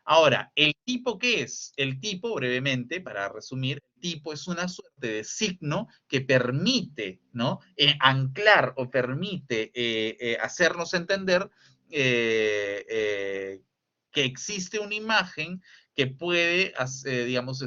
Ahora, ¿el tipo qué es? El tipo, brevemente, para resumir, el tipo es una suerte de signo que permite, ¿no? Anclar o permite hacernos entender que existe una imagen que puede, digamos,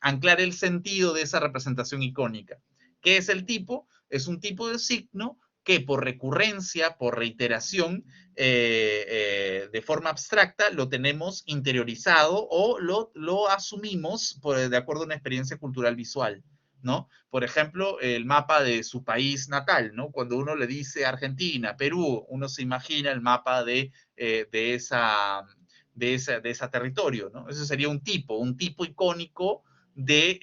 anclar el sentido de esa representación icónica. ¿Qué es el tipo? Es un tipo de signo que por recurrencia, por reiteración, de forma abstracta, lo tenemos interiorizado o lo asumimos de acuerdo a una experiencia cultural visual, ¿no? Por ejemplo, el mapa de su país natal, ¿no? Cuando uno le dice Argentina, Perú, uno se imagina el mapa de ese territorio, ¿no? Ese sería un tipo icónico del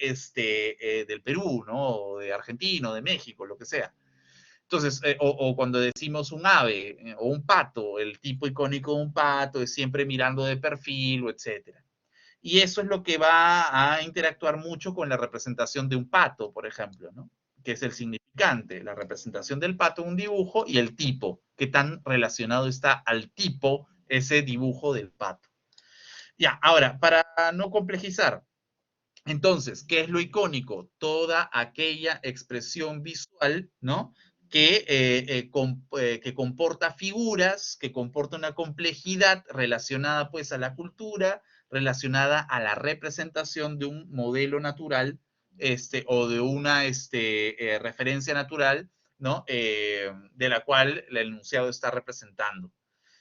Perú, ¿no? O de Argentina, o de México, lo que sea. Entonces, o cuando decimos un ave o un pato, el tipo icónico de un pato es siempre mirando de perfil, o etcétera. Y eso es lo que va a interactuar mucho con la representación de un pato, por ejemplo, ¿no? Que es el significante, la representación del pato en un dibujo y el tipo, qué tan relacionado está al tipo ese dibujo del pato. Ya, ahora, para no complejizar, entonces, ¿qué es lo icónico? Toda aquella expresión visual, ¿no? Que comporta figuras, que comporta una complejidad relacionada pues a la cultura, relacionada a la representación de un modelo natural, o de una referencia natural, ¿no? De la cual el enunciado está representando,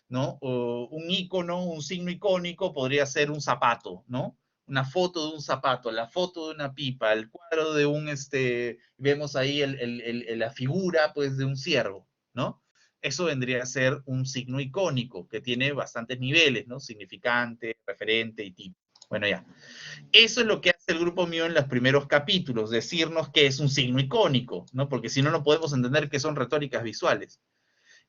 ¿no? O un icono, un signo icónico podría ser un zapato, ¿no? Una foto de un zapato, la foto de una pipa, el cuadro de vemos ahí la figura, pues, de un ciervo, ¿no? Eso vendría a ser un signo icónico, que tiene bastantes niveles, ¿no? Significante, referente y tipo. Bueno, ya. Eso es lo que hace el grupo mío en los primeros capítulos, decirnos que es un signo icónico, ¿no? Porque si no, no podemos entender que son retóricas visuales.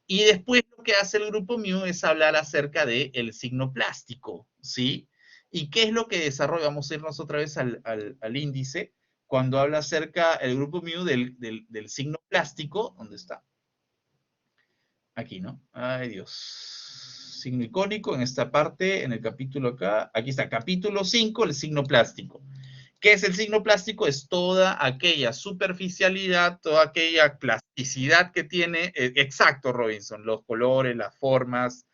Y después lo que hace el grupo Mu es hablar acerca del signo plástico, ¿sí? ¿Y qué es lo que desarrolla? Vamos a irnos otra vez al índice, cuando habla acerca el grupo Mu del signo plástico, ¿dónde está? Aquí, ¿no? Ay, Dios. Signo icónico en esta parte, en el capítulo acá. Aquí está, capítulo 5, el signo plástico. ¿Qué es el signo plástico? Es toda aquella superficialidad, toda aquella plasticidad que tiene, exacto, Robinson, los colores, las formas,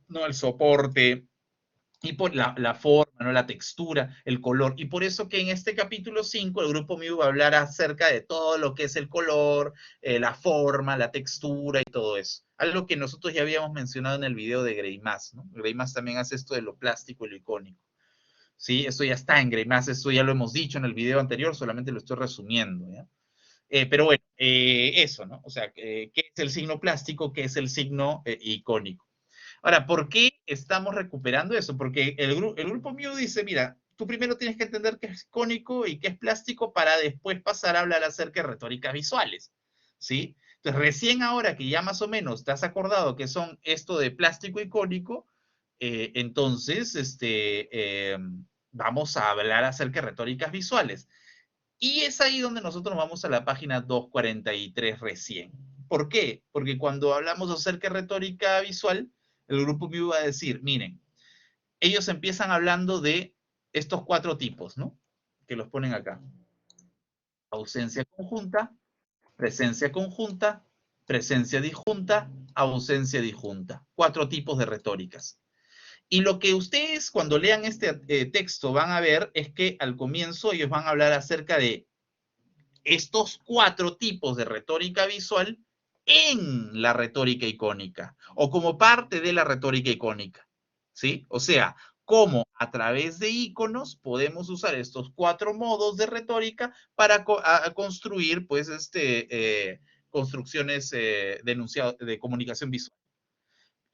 ¿no? El soporte, y por la forma, ¿no? La textura, el color. Y por eso que en este capítulo 5 el grupo mío va a hablar acerca de todo lo que es el color, la forma, la textura y todo eso. Algo que nosotros ya habíamos mencionado en el video de Greymas, ¿no? Greymas también hace esto de lo plástico y lo icónico. ¿Sí? Esto ya está en Greymas, esto ya lo hemos dicho en el video anterior, solamente lo estoy resumiendo, ¿ya? Pero bueno, eso, ¿no? O sea, ¿qué es el signo plástico? ¿Qué es el signo icónico? Ahora, ¿por qué estamos recuperando eso? Porque el grupo mío dice, mira, tú primero tienes que entender qué es icónico y qué es plástico para después pasar a hablar acerca de retóricas visuales, ¿sí? Entonces, recién ahora que ya más o menos te has acordado que son esto de plástico icónico, entonces, vamos a hablar acerca de retóricas visuales. Y es ahí donde nosotros vamos a la página 243 recién. ¿Por qué? Porque cuando hablamos acerca de retórica visual, el grupo mío va a decir, miren, ellos empiezan hablando de estos 4 tipos, ¿no? Que los ponen acá. Ausencia conjunta, presencia disjunta, ausencia disjunta. 4 tipos de retóricas. Y lo que ustedes cuando lean este texto van a ver es que al comienzo ellos van a hablar acerca de estos 4 tipos de retórica visual en la retórica icónica o como parte de la retórica icónica, ¿sí? O sea, cómo a través de iconos podemos usar estos 4 modos de retórica para construir, pues, construcciones de comunicación visual.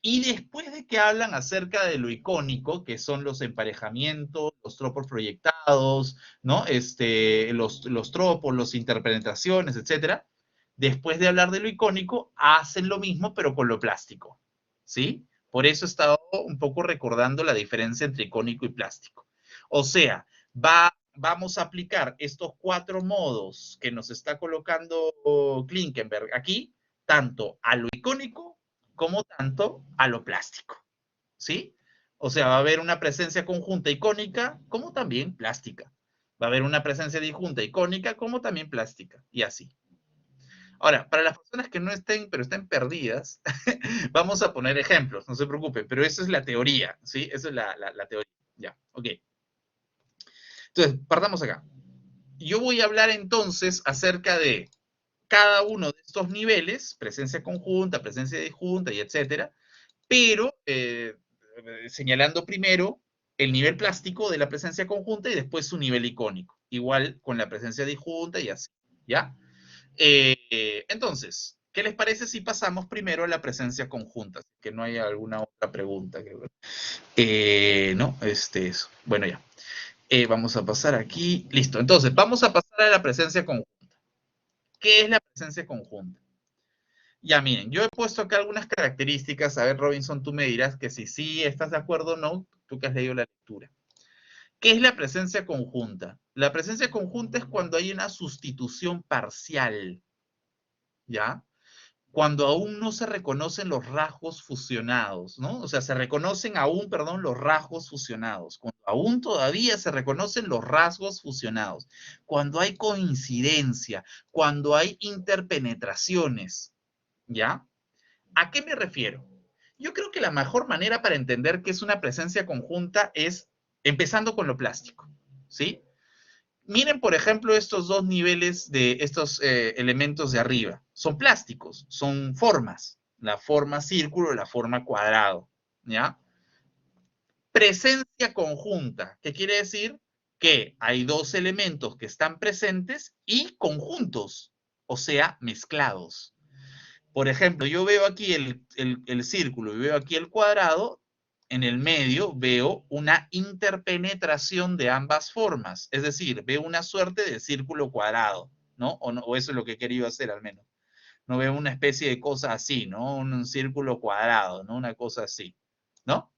Y después de que hablan acerca de lo icónico, que son los emparejamientos, los tropos proyectados, ¿no? Los tropos, las interpretaciones, etcétera. Después de hablar de lo icónico, hacen lo mismo, pero con lo plástico, ¿sí? Por eso he estado un poco recordando la diferencia entre icónico y plástico. O sea, vamos a aplicar estos 4 modos que nos está colocando Klinkenberg aquí, tanto a lo icónico como tanto a lo plástico, ¿sí? O sea, va a haber una presencia conjunta icónica como también plástica. Va a haber una presencia disjunta icónica como también plástica, y así. Ahora, para las personas que no estén, pero estén perdidas, vamos a poner ejemplos, no se preocupen, pero esa es la teoría, ¿sí? Esa es la teoría. Ya, ok. Entonces, partamos acá. Yo voy a hablar entonces acerca de cada uno de estos niveles, presencia conjunta, presencia disjunta y etcétera, pero señalando primero el nivel plástico de la presencia conjunta y después su nivel icónico, igual con la presencia disjunta y así, ¿ya? Entonces, ¿qué les parece si pasamos primero a la presencia conjunta? Que no haya alguna otra pregunta. No, eso. Bueno, ya. Vamos a pasar aquí. Listo. Entonces, vamos a pasar a la presencia conjunta. ¿Qué es la presencia conjunta? Ya, miren, yo he puesto acá algunas características. A ver, Robinson, tú me dirás que si sí estás de acuerdo o no, tú que has leído la lectura. ¿Qué es la presencia conjunta? La presencia conjunta es cuando hay una sustitución parcial, ¿ya? Cuando aún no se reconocen los rasgos fusionados, ¿no? O sea, se reconocen aún, perdón, los rasgos fusionados. Cuando aún todavía se reconocen los rasgos fusionados. Cuando hay coincidencia, cuando hay interpenetraciones, ¿ya? ¿A qué me refiero? Yo creo que la mejor manera para entender qué es una presencia conjunta es empezando con lo plástico, ¿sí? Miren, por ejemplo, estos 2 niveles de estos elementos de arriba. Son plásticos, son formas. La forma círculo y la forma cuadrado, ¿ya? Presencia conjunta, ¿qué quiere decir? Que hay 2 elementos que están presentes y conjuntos, o sea, mezclados. Por ejemplo, yo veo aquí el círculo y veo aquí el cuadrado, en el medio veo una interpenetración de ambas formas, es decir, veo una suerte de círculo cuadrado, ¿no? O eso es lo que he querido hacer al menos. No veo una especie de cosa así, ¿no? Un círculo cuadrado, ¿no? Una cosa así, ¿no?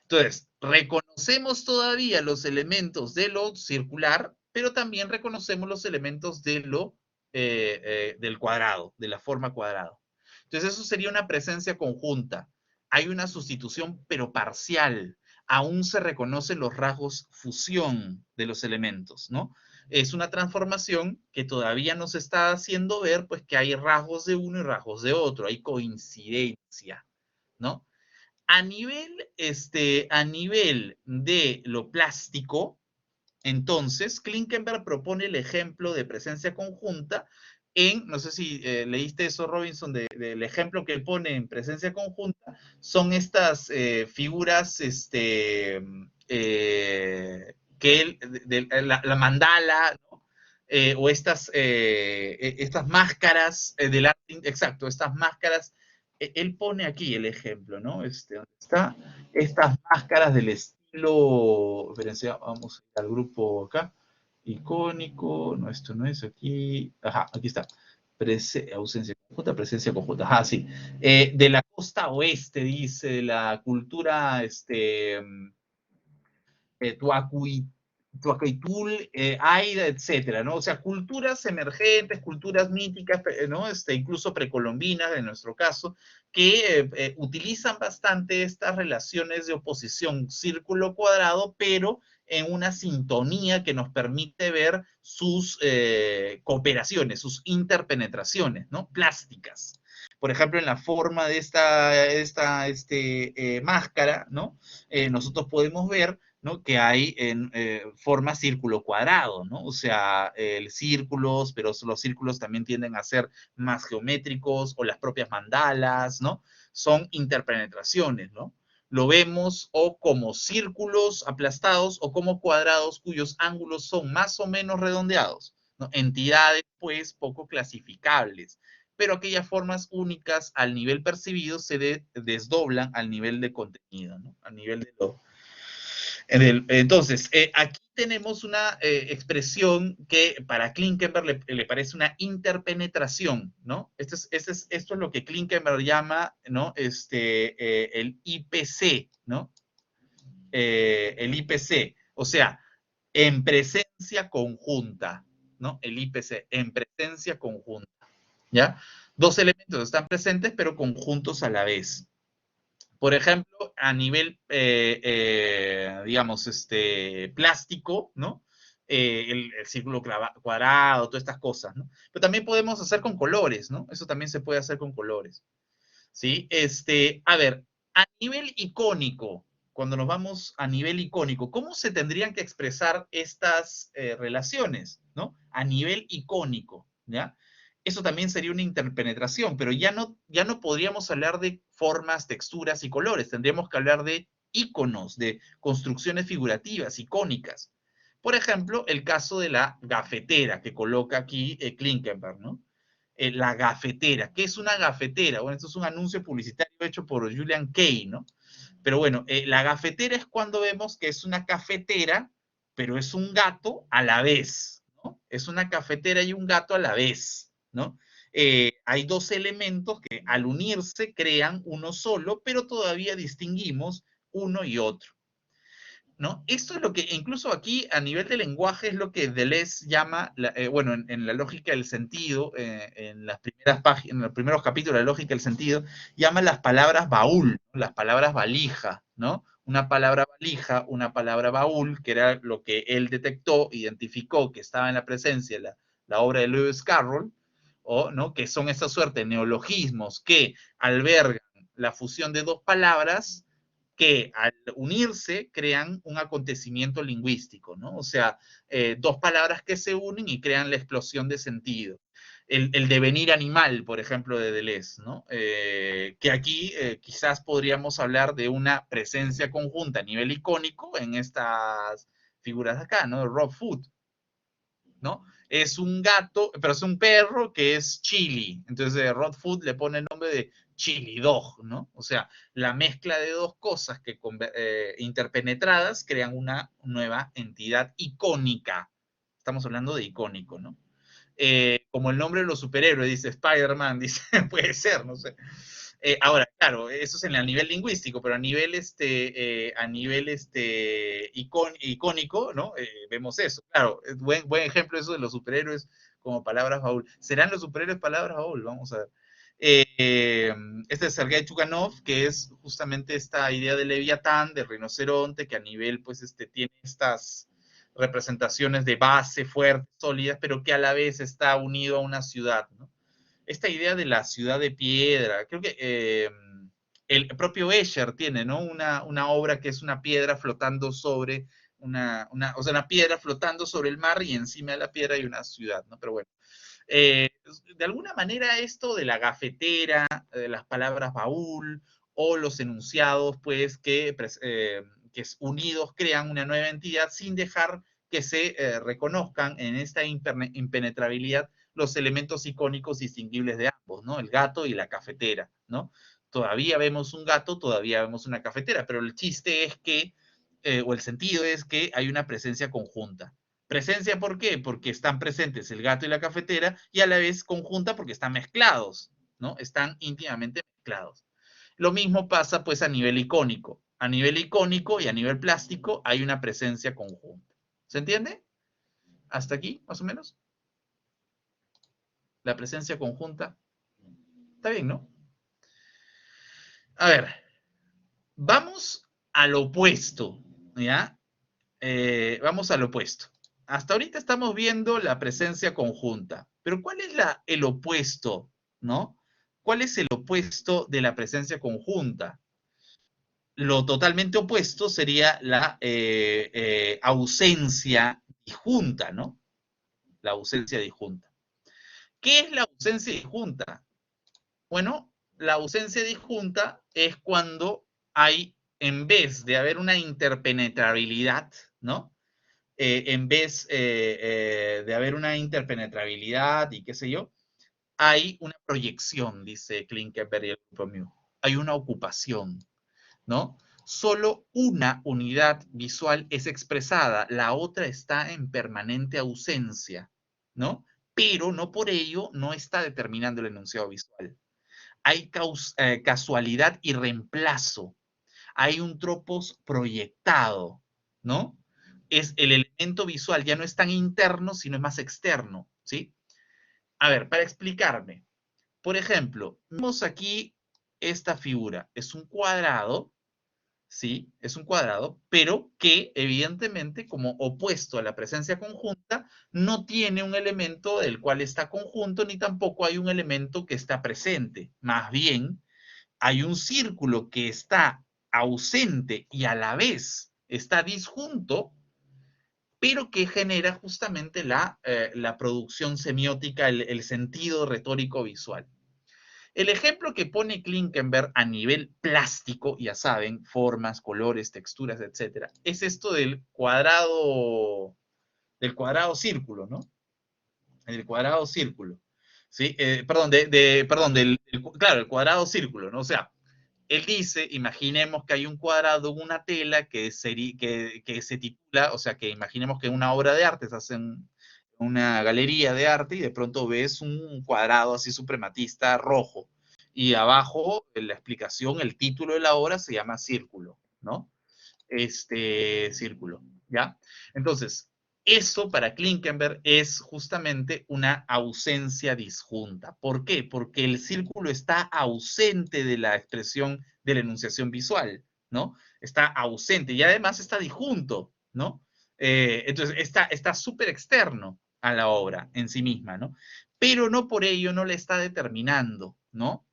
Entonces, reconocemos todavía los elementos de lo circular, pero también reconocemos los elementos de del cuadrado, de la forma cuadrada. Entonces eso sería una presencia conjunta. Hay una sustitución, pero parcial. Aún se reconocen los rasgos fusión de los elementos, ¿no? Es una transformación que todavía nos está haciendo ver, pues, que hay rasgos de uno y rasgos de otro, hay coincidencia, ¿no? A nivel de lo plástico, entonces, Klinkenberg propone el ejemplo de presencia conjunta no sé si leíste eso, Robinson, del ejemplo que él pone en presencia conjunta, son estas figuras, que él, la mandala, ¿no? O estas máscaras del arte, exacto, estas máscaras, él pone aquí el ejemplo, ¿no? ¿Dónde está? Estas máscaras del estilo, espérense, vamos al grupo acá, icónico, no, esto no es aquí, ajá, aquí está, ausencia conjunta, presencia conjunta, ajá, sí, de la costa oeste, dice, de la cultura, Tuacuitul, Aida, etcétera, ¿no? O sea, culturas emergentes, culturas míticas, ¿no? Incluso precolombinas, en nuestro caso, que utilizan bastante estas relaciones de oposición círculo-cuadrado, pero en una sintonía que nos permite ver sus cooperaciones, sus interpenetraciones, ¿no? Plásticas. Por ejemplo, en la forma de esta máscara, ¿no? Nosotros podemos ver, ¿no? Que hay en forma círculo cuadrado, ¿no? O sea, círculos, pero los círculos también tienden a ser más geométricos, o las propias mandalas, ¿no? Son interpenetraciones, ¿no? Lo vemos o como círculos aplastados o como cuadrados cuyos ángulos son más o menos redondeados, ¿no? Entidades, pues, poco clasificables, pero aquellas formas únicas al nivel percibido se desdoblan al nivel de contenido, ¿no? Al nivel de lo... Entonces, aquí tenemos una expresión que para Klinkenberg le parece una interpenetración, ¿no? Esto es lo que Klinkenberg llama, ¿no? El IPC, ¿no? El IPC, o sea, en presencia conjunta, ¿no? El IPC, en presencia conjunta, ¿ya? Dos elementos están presentes, pero conjuntos a la vez. Por ejemplo, a nivel, digamos, plástico, ¿no? El círculo cuadrado, todas estas cosas, ¿no? Pero también podemos hacer con colores, ¿no? Eso también se puede hacer con colores, ¿sí? A ver, a nivel icónico, cuando nos vamos a nivel icónico, ¿cómo se tendrían que expresar estas relaciones, ¿no? A nivel icónico, ¿ya? Eso también sería una interpenetración, pero ya no podríamos hablar de formas, texturas y colores, tendríamos que hablar de iconos, de construcciones figurativas, icónicas. Por ejemplo, el caso de la gafetera que coloca aquí Klinkenberg, ¿no? La gafetera. ¿Qué es una gafetera? Bueno, esto es un anuncio publicitario hecho por Julian Kay, ¿no? Pero bueno, la gafetera es cuando vemos que es una cafetera, pero es un gato a la vez, ¿no? Es una cafetera y un gato a la vez, ¿no? Hay dos elementos que al unirse crean uno solo, pero todavía distinguimos uno y otro, ¿no? Esto es lo que, incluso aquí a nivel de lenguaje, es lo que Deleuze llama, bueno, en la lógica del sentido, en las primeras páginas, en los primeros capítulos de la lógica del sentido, llama las palabras baúl, ¿no? Las palabras valija, ¿no? Una palabra valija, una palabra baúl, que era lo que él detectó, identificó que estaba en la presencia de la obra de Lewis Carroll, ¿no? Que son esa suerte de neologismos que albergan la fusión de dos palabras que al unirse crean un acontecimiento lingüístico, ¿no? O sea, dos palabras que se unen y crean la explosión de sentido. El devenir animal, por ejemplo, de Deleuze, ¿no? Que aquí quizás podríamos hablar de una presencia conjunta a nivel icónico en estas figuras de acá, ¿no? Raw food, ¿no? Es un gato, pero es un perro que es chili. Entonces, Raw food le pone el nombre de chili dog, ¿no? O sea, la mezcla de dos cosas que interpenetradas crean una nueva entidad icónica. Estamos hablando de icónico, ¿no? Como el nombre de los superhéroes, dice Spider-Man, dice, puede ser, no sé. Ahora, claro, eso es en el nivel lingüístico, pero a nivel, icónico, ¿no? Vemos eso. Claro, buen ejemplo eso de los superhéroes como palabras baúl. ¿Serán los superhéroes palabras baúl? Vamos a ver. Este es Sergei Chukhanov, que es justamente esta idea de Leviatán, de rinoceronte, que a nivel, pues, tiene estas representaciones de base fuertes, sólidas, pero que a la vez está unido a una ciudad, ¿no? Esta idea de la ciudad de piedra, creo que el propio Escher tiene, ¿no? Una obra que es una piedra flotando sobre o sea, una piedra flotando sobre el mar y encima de la piedra hay una ciudad, ¿no? Pero bueno. De alguna manera esto de la gafetera, de las palabras baúl o los enunciados, pues, que unidos crean una nueva entidad sin dejar que se reconozcan en esta impenetrabilidad los elementos icónicos distinguibles de ambos, ¿no? El gato y la cafetera, ¿no? Todavía vemos un gato, todavía vemos una cafetera, pero el chiste es que, o el sentido es que hay una presencia conjunta. Presencia, ¿por qué? Porque están presentes el gato y la cafetera y a la vez conjunta porque están mezclados, ¿no? Están íntimamente mezclados. Lo mismo pasa pues a nivel icónico. A nivel icónico y a nivel plástico hay una presencia conjunta. ¿Se entiende? ¿Hasta aquí, más o menos? La presencia conjunta. Está bien, ¿no? A ver, vamos al opuesto, ¿ya? Vamos al opuesto. Hasta ahorita estamos viendo la presencia conjunta, pero ¿cuál es el opuesto, no? ¿Cuál es el opuesto de la presencia conjunta? Lo totalmente opuesto sería la ausencia disjunta, ¿no? La ausencia disjunta. ¿Qué es la ausencia disjunta? Bueno, la ausencia disjunta es cuando hay, en vez de haber una interpenetrabilidad, ¿no? En vez de haber una interpenetrabilidad y qué sé yo, hay una proyección, dice Klinkenberg y el grupo Mu. Hay una ocupación, ¿no? Solo una unidad visual es expresada, la otra está en permanente ausencia, ¿no? Pero no por ello no está determinando el enunciado visual. Hay casualidad y reemplazo. Hay un tropos proyectado, ¿no? Es el elemento visual, ya no es tan interno, sino es más externo, ¿sí? A ver, para explicarme. Por ejemplo, vemos aquí esta figura. Es un cuadrado, ¿sí? Es un cuadrado, pero que evidentemente, como opuesto a la presencia conjunta, no tiene un elemento del cual está conjunto, ni tampoco hay un elemento que está presente. Más bien, hay un círculo que está ausente y a la vez está disjunto, pero que genera justamente la producción semiótica, el sentido retórico visual. El ejemplo que pone Klinkenberg a nivel plástico, ya saben, formas, colores, texturas, etcétera, es esto del cuadrado círculo, ¿no? El cuadrado círculo. ¿Sí? Perdón, claro, el cuadrado círculo, ¿no? O sea, él dice, imaginemos que hay un cuadrado en una tela que se titula, o sea, que imaginemos que una obra de arte se hace en una galería de arte y de pronto ves un cuadrado así suprematista rojo. Y abajo, en la explicación, el título de la obra se llama Círculo, ¿no? Círculo, ¿ya? Entonces, eso para Klinkenberg es justamente una ausencia disjunta. ¿Por qué? Porque el círculo está ausente de la expresión de la enunciación visual, ¿no? Está ausente y además está disjunto, ¿no? Entonces, está súper externo a la obra en sí misma, ¿no? Pero no por ello no le está determinando, ¿no?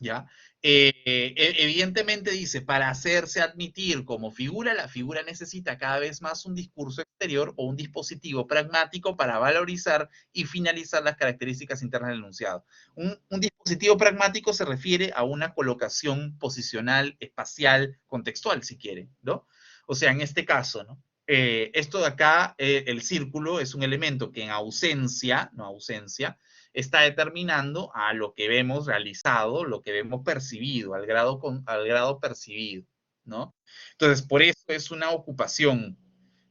¿Ya? Evidentemente dice, para hacerse admitir como figura, la figura necesita cada vez más un discurso exterior o un dispositivo pragmático para valorizar y finalizar las características internas del enunciado. Un dispositivo pragmático se refiere a una colocación posicional, espacial, contextual, si quiere, ¿no? O sea, en este caso, ¿no? Esto de acá, el círculo es un elemento que en ausencia, no ausencia, está determinando a lo que vemos realizado, lo que vemos percibido, al grado percibido, ¿no? Entonces, por eso es una ocupación.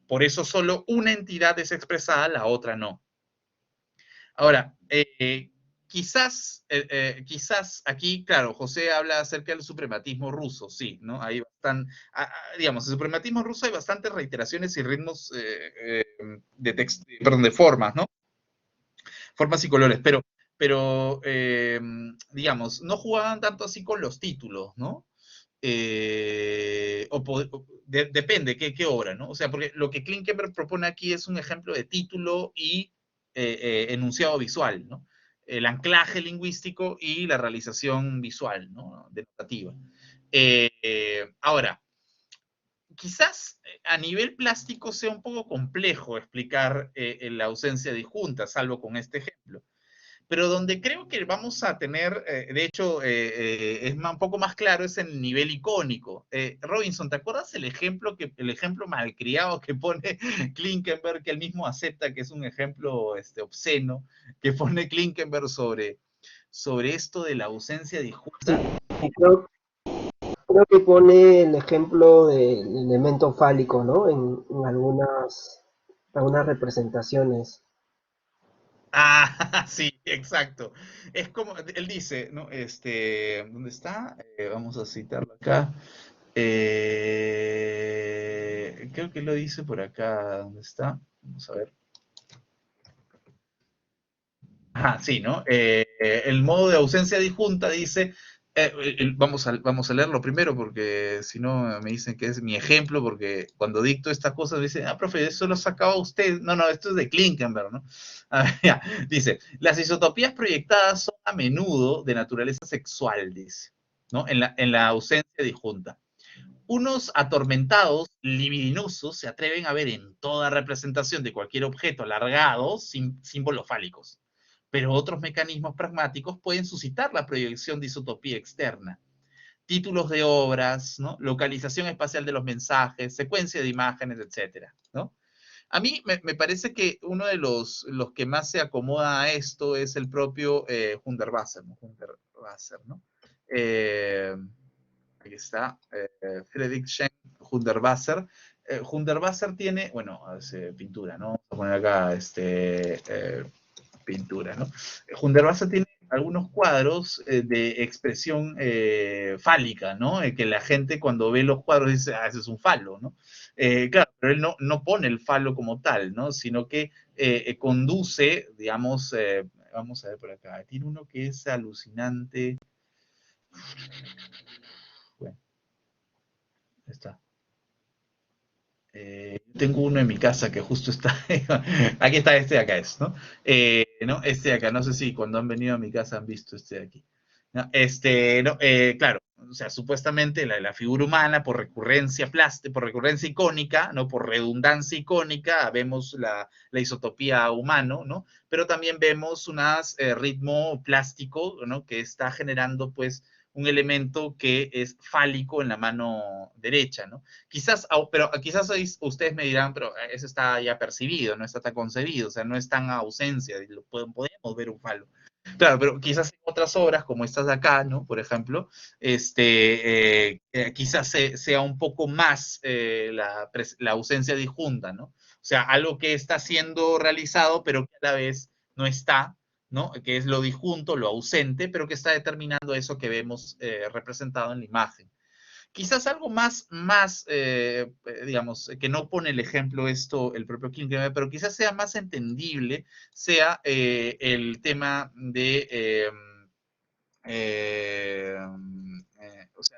Por eso solo una entidad es expresada, la otra no. Ahora, quizás aquí, claro, José habla acerca del suprematismo ruso, sí, ¿no? Hay digamos, el suprematismo ruso hay bastantes reiteraciones y ritmos de formas, ¿no? Formas y colores, pero pero digamos, no jugaban tanto así con los títulos, ¿no? Depende qué obra, ¿no? O sea, porque lo que Klinkenberg propone aquí es un ejemplo de título y enunciado visual, ¿no? El anclaje lingüístico y la realización visual, ¿no? Denotativa. Ahora, quizás a nivel plástico sea un poco complejo explicar la ausencia disjunta, salvo con este ejemplo. Pero donde creo que vamos a tener, de hecho, es un poco más claro, es en el nivel icónico. Robinson, ¿te acuerdas el ejemplo malcriado que pone Klinkenberg, que él mismo acepta que es un ejemplo obsceno, que pone Klinkenberg sobre esto de la ausencia disjunta? Sí, y creo que pone el ejemplo del elemento fálico, ¿no? En algunas representaciones. Sí, exacto. Es como, él dice, ¿no? ¿Dónde está? Vamos a citarlo acá. Creo que lo dice por acá, ¿dónde está? Vamos a ver. Sí, ¿no? El modo de ausencia disjunta dice, vamos a leerlo primero porque si no me dicen que es mi ejemplo, porque cuando dicto estas cosas me dicen, profe, eso lo sacaba usted. No, no, esto es de Klinkenberg, ¿no? Ya. Dice, las isotopías proyectadas son a menudo de naturaleza sexual, dice, ¿no? En la ausencia disjunta. Unos atormentados libidinosos se atreven a ver en toda representación de cualquier objeto alargado símbolos fálicos, pero otros mecanismos pragmáticos pueden suscitar la proyección de isotopía externa. Títulos de obras, ¿no? Localización espacial de los mensajes, secuencia de imágenes, etcétera, ¿no? A mí me parece que uno de los que más se acomoda a esto es el propio Hundertwasser, ¿no? Aquí está, Friedrich Schenk Hundertwasser. Hundertwasser tiene, bueno, pintura, ¿no? Vamos a poner acá pintura, ¿no? Hundertwasser tiene algunos cuadros de expresión fálica, ¿no? Que la gente cuando ve los cuadros dice, ese es un falo, ¿no? Claro, pero él no pone el falo como tal, ¿no? Sino que conduce, digamos, vamos a ver por acá, tiene uno que es alucinante. Bueno, está. Tengo uno en mi casa que justo está. Aquí está, este de acá es, ¿no? ¿No? Este de acá, no sé si cuando han venido a mi casa han visto este de aquí. ¿No? No, claro, o sea, supuestamente la figura humana por recurrencia plástica, por recurrencia icónica, ¿no? Por redundancia icónica, vemos la isotopía humano, ¿no? Pero también vemos un ritmo plástico, ¿no? Que está generando, pues, un elemento que es fálico en la mano derecha, ¿no? Pero quizás ustedes me dirán, pero eso está ya percibido, no está tan concebido, o sea, no está en ausencia, podemos ver un falo. Claro, pero quizás en otras obras, como estas de acá, ¿no? Por ejemplo, quizás sea un poco más la ausencia disjunta, ¿no? O sea, algo que está siendo realizado, pero que a la vez no está, ¿no? Que es lo disjunto, lo ausente, pero que está determinando eso que vemos representado en la imagen. Quizás algo digamos, que no pone el ejemplo esto el propio Klinkenberg, pero quizás sea más entendible, sea el tema de, o sea,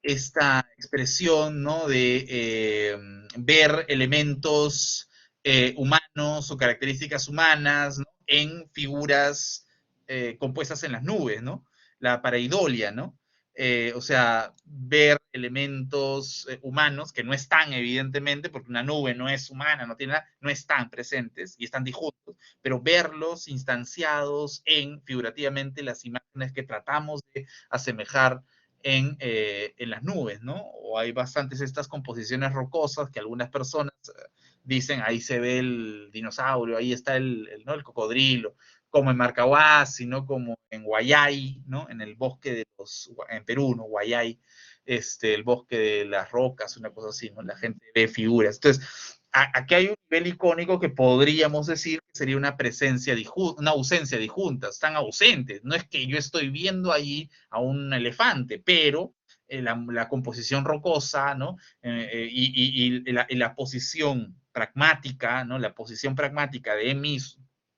esta expresión, ¿no? De ver elementos humanos o características humanas, ¿no? En figuras compuestas en las nubes, ¿no? La pareidolia, ¿no? O sea, ver elementos humanos que no están evidentemente, porque una nube no es humana, no están presentes y están disjuntos, pero verlos instanciados en figurativamente las imágenes que tratamos de asemejar en las nubes, ¿no? O hay bastantes estas composiciones rocosas que algunas personas dicen, ahí se ve el dinosaurio, ahí está ¿no? el cocodrilo, como en Marcahuasi, ¿no? Como en Guayay, ¿no? En el bosque en Perú, ¿no? Guayay, el bosque de las rocas, una cosa así, ¿no? La gente ve figuras. Entonces, aquí hay un nivel icónico que podríamos decir que sería una una ausencia disjunta, están ausentes. No es que yo estoy viendo ahí a un elefante, pero la composición rocosa, ¿no? Y la posición pragmática, ¿no? La posición pragmática de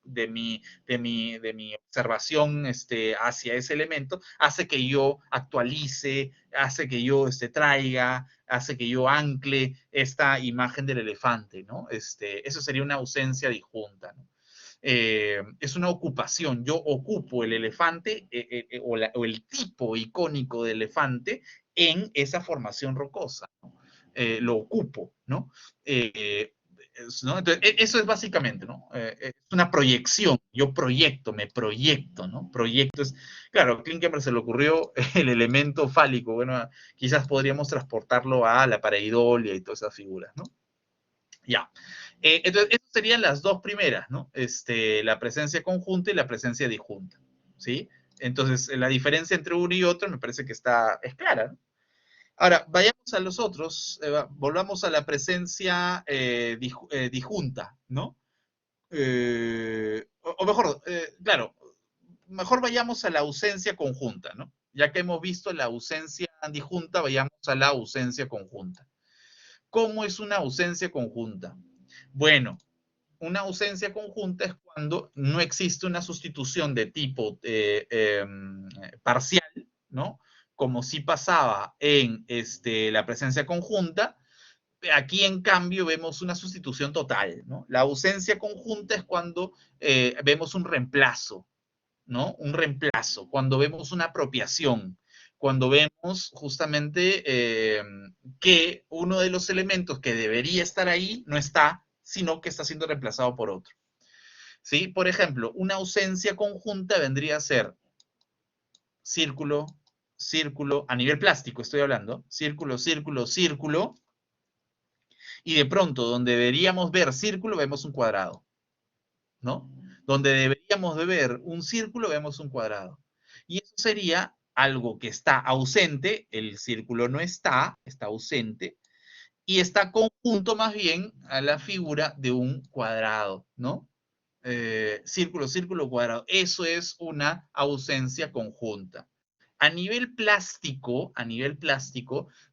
mi observación hacia ese elemento, hace que yo actualice, hace que yo traiga, hace que yo ancle esta imagen del elefante, ¿no? Eso sería una ausencia disjunta, ¿no? Es una ocupación. Yo ocupo el elefante o el tipo icónico de elefante en esa formación rocosa, ¿no? Lo ocupo, ¿no? ¿No? Entonces, eso es básicamente, ¿no? Es una proyección. Yo proyecto, me proyecto, ¿no? Proyecto es, claro, a Klinkenberg se le ocurrió el elemento fálico. Bueno, quizás podríamos transportarlo a la pareidolia y todas esas figuras, ¿no? Ya. Entonces, esas serían las dos primeras, ¿no? La presencia conjunta y la presencia disjunta, ¿sí? Entonces, la diferencia entre uno y otro me parece que es clara, ¿no? Ahora, vayamos a los otros, volvamos a la presencia disjunta, ¿no? O mejor, claro, mejor vayamos a la ausencia conjunta, ¿no? Ya que hemos visto la ausencia disjunta, vayamos a la ausencia conjunta. ¿Cómo es una ausencia conjunta? Bueno, una ausencia conjunta es cuando no existe una sustitución de tipo parcial, ¿no? Como sí pasaba en la presencia conjunta. Aquí, en cambio, vemos una sustitución total, ¿no? La ausencia conjunta es cuando vemos un reemplazo, ¿no? Un reemplazo, cuando vemos una apropiación, cuando vemos justamente que uno de los elementos que debería estar ahí no está, sino que está siendo reemplazado por otro. ¿Sí? Por ejemplo, una ausencia conjunta vendría a ser círculo, círculo, a nivel plástico estoy hablando, círculo, círculo, círculo, y de pronto donde deberíamos ver círculo vemos un cuadrado, ¿no? Donde deberíamos de ver un círculo vemos un cuadrado. Y eso sería algo que está ausente, el círculo no está, está ausente, y está conjunto más bien a la figura de un cuadrado, ¿no? Círculo, círculo, cuadrado. Eso es una ausencia conjunta. A nivel plástico,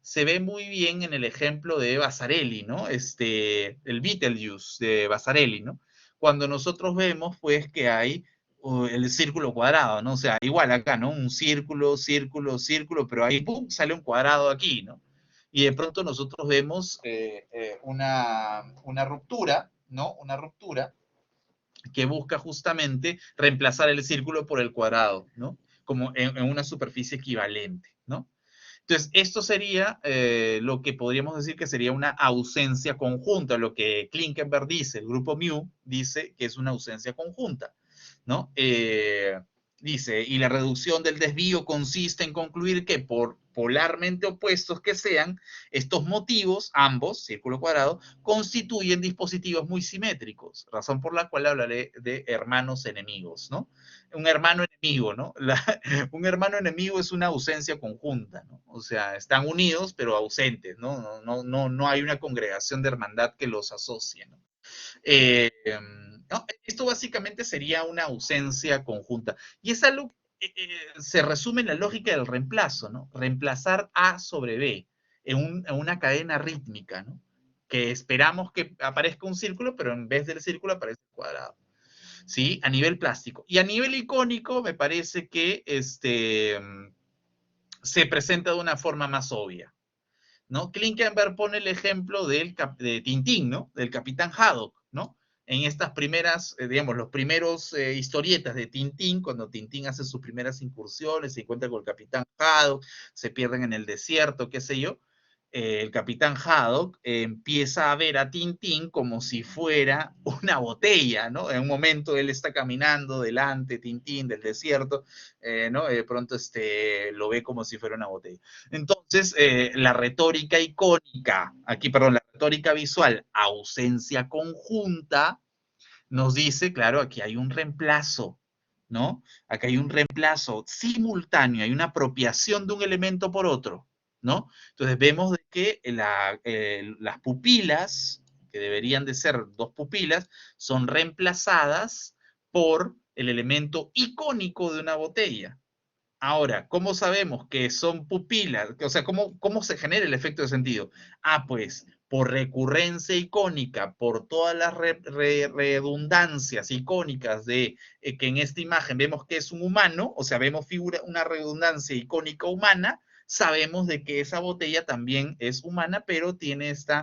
se ve muy bien en el ejemplo de Vasarely, ¿no? El Betelgeuse de Vasarely, ¿no? Cuando nosotros vemos, pues, que hay el círculo cuadrado, ¿no? O sea, igual acá, ¿no? Un círculo, círculo, círculo, pero ahí, ¡pum!, sale un cuadrado aquí, ¿no? Y de pronto nosotros vemos una ruptura, ¿no? Una ruptura que busca justamente reemplazar el círculo por el cuadrado, ¿no? Como en una superficie equivalente, ¿no? Entonces, esto sería lo que podríamos decir que sería una ausencia conjunta, lo que Klinkenberg dice, el grupo mu dice que es una ausencia conjunta, ¿no? Dice, y la reducción del desvío consiste en concluir que por polarmente opuestos que sean, estos motivos, ambos, círculo cuadrado, constituyen dispositivos muy simétricos, razón por la cual hablaré de hermanos enemigos, ¿no? Un hermano enemigo, ¿no? Un hermano enemigo es una ausencia conjunta, ¿no? O sea, están unidos pero ausentes, ¿no? No hay una congregación de hermandad que los asocie, ¿no? No, esto básicamente sería una ausencia conjunta. Y es algo que se resume en la lógica del reemplazo, ¿no? Reemplazar A sobre B en una cadena rítmica, ¿no? Que esperamos que aparezca un círculo, pero en vez del círculo aparece el cuadrado. ¿Sí? A nivel plástico. Y a nivel icónico, me parece que se presenta de una forma más obvia, ¿no? Klinkenberg pone el ejemplo de Tintín, ¿no? Del Capitán Haddock, ¿no? En estas primeras, digamos, los primeros historietas de Tintín, cuando Tintín hace sus primeras incursiones, se encuentra con el Capitán Haddock, se pierden en el desierto, qué sé yo, el Capitán Haddock empieza a ver a Tintín como si fuera una botella, ¿no? En un momento él está caminando delante, Tintín, del desierto, ¿no? De pronto lo ve como si fuera una botella. Entonces, la retórica icónica, aquí, perdón, la retórica visual, ausencia conjunta, nos dice, claro, aquí hay un reemplazo, ¿no? Aquí hay un reemplazo simultáneo, hay una apropiación de un elemento por otro, ¿no? Entonces vemos de que las pupilas, que deberían de ser dos pupilas, son reemplazadas por el elemento icónico de una botella. Ahora, ¿cómo sabemos que son pupilas? O sea, ¿cómo se genera el efecto de sentido? Ah, pues, por recurrencia icónica, por todas las redundancias icónicas de que en esta imagen vemos que es un humano, o sea, vemos una redundancia icónica humana, sabemos de que esa botella también es humana, pero tiene este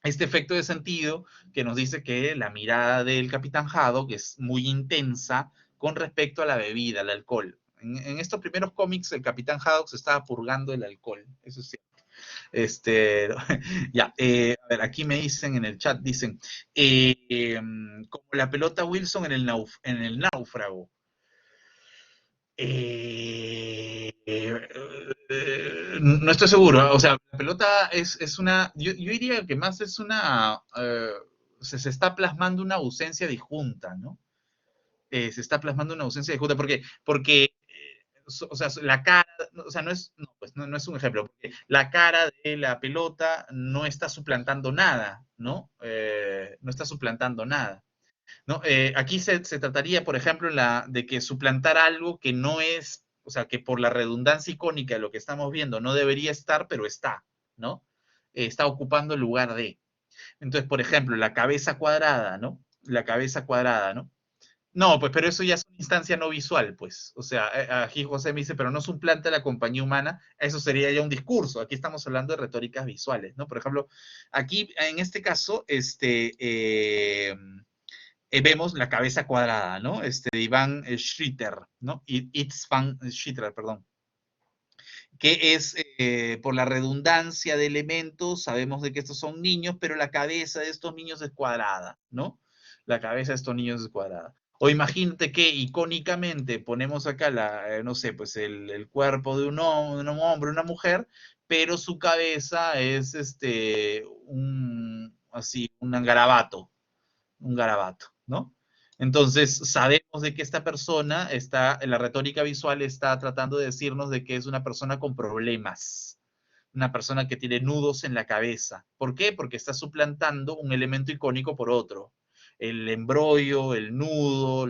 efecto de sentido que nos dice que la mirada del Capitán Haddock es muy intensa con respecto a la bebida, al alcohol. En estos primeros cómics, el Capitán Haddock se estaba purgando el alcohol, eso es cierto. Ya, a ver, aquí me dicen en el chat, dicen, como la pelota Wilson en el náufrago. No estoy seguro, o sea, la pelota es una, yo diría que más es una, se está plasmando una ausencia disjunta, ¿no? Se está plasmando una ausencia disjunta, porque o sea, la cara, o sea, no es, no, pues, no es un ejemplo, porque la cara de la pelota no está suplantando nada, ¿no? No está suplantando nada. ¿No? Aquí se trataría, por ejemplo, de que suplantar algo que no es, o sea, que por la redundancia icónica de lo que estamos viendo no debería estar, pero está, ¿no? Está ocupando el lugar de. Entonces, por ejemplo, la cabeza cuadrada, ¿no? La cabeza cuadrada, ¿no? No, pues, pero eso ya es una instancia no visual, pues. O sea, aquí José me dice, pero no suplanta la compañía humana, eso sería ya un discurso. Aquí estamos hablando de retóricas visuales, ¿no? Por ejemplo, aquí, en este caso, vemos la cabeza cuadrada, ¿no? De Iván Schritter, ¿no? Itzvan Schritter, perdón. Que es, por la redundancia de elementos, sabemos de que estos son niños, pero la cabeza de estos niños es cuadrada, ¿no? La cabeza de estos niños es cuadrada. O imagínate que icónicamente ponemos acá, no sé, pues el cuerpo de un hombre, una mujer, pero su cabeza es un garabato, ¿no? Entonces, sabemos de que esta persona está, en la retórica visual está tratando de decirnos de que es una persona con problemas, una persona que tiene nudos en la cabeza. ¿Por qué? Porque está suplantando un elemento icónico por otro. El embrollo, el nudo,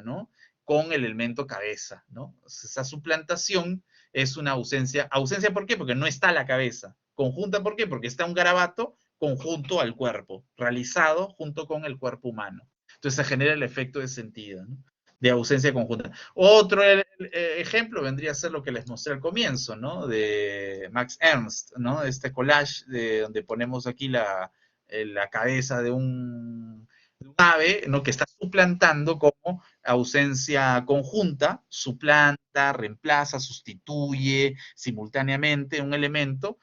¿no? Con el elemento cabeza, ¿no? Esa suplantación es una ausencia. ¿Ausencia por qué? Porque no está la cabeza. Conjunta, ¿por qué? Porque está un garabato conjunto al cuerpo, realizado junto con el cuerpo humano. Entonces se genera el efecto de sentido, ¿no? De ausencia conjunta. Otro ejemplo vendría a ser lo que les mostré al comienzo, ¿no? De Max Ernst, ¿no? Este collage donde ponemos aquí la cabeza de un ave, ¿no? Que está suplantando como ausencia conjunta, suplanta, reemplaza, sustituye simultáneamente un elemento,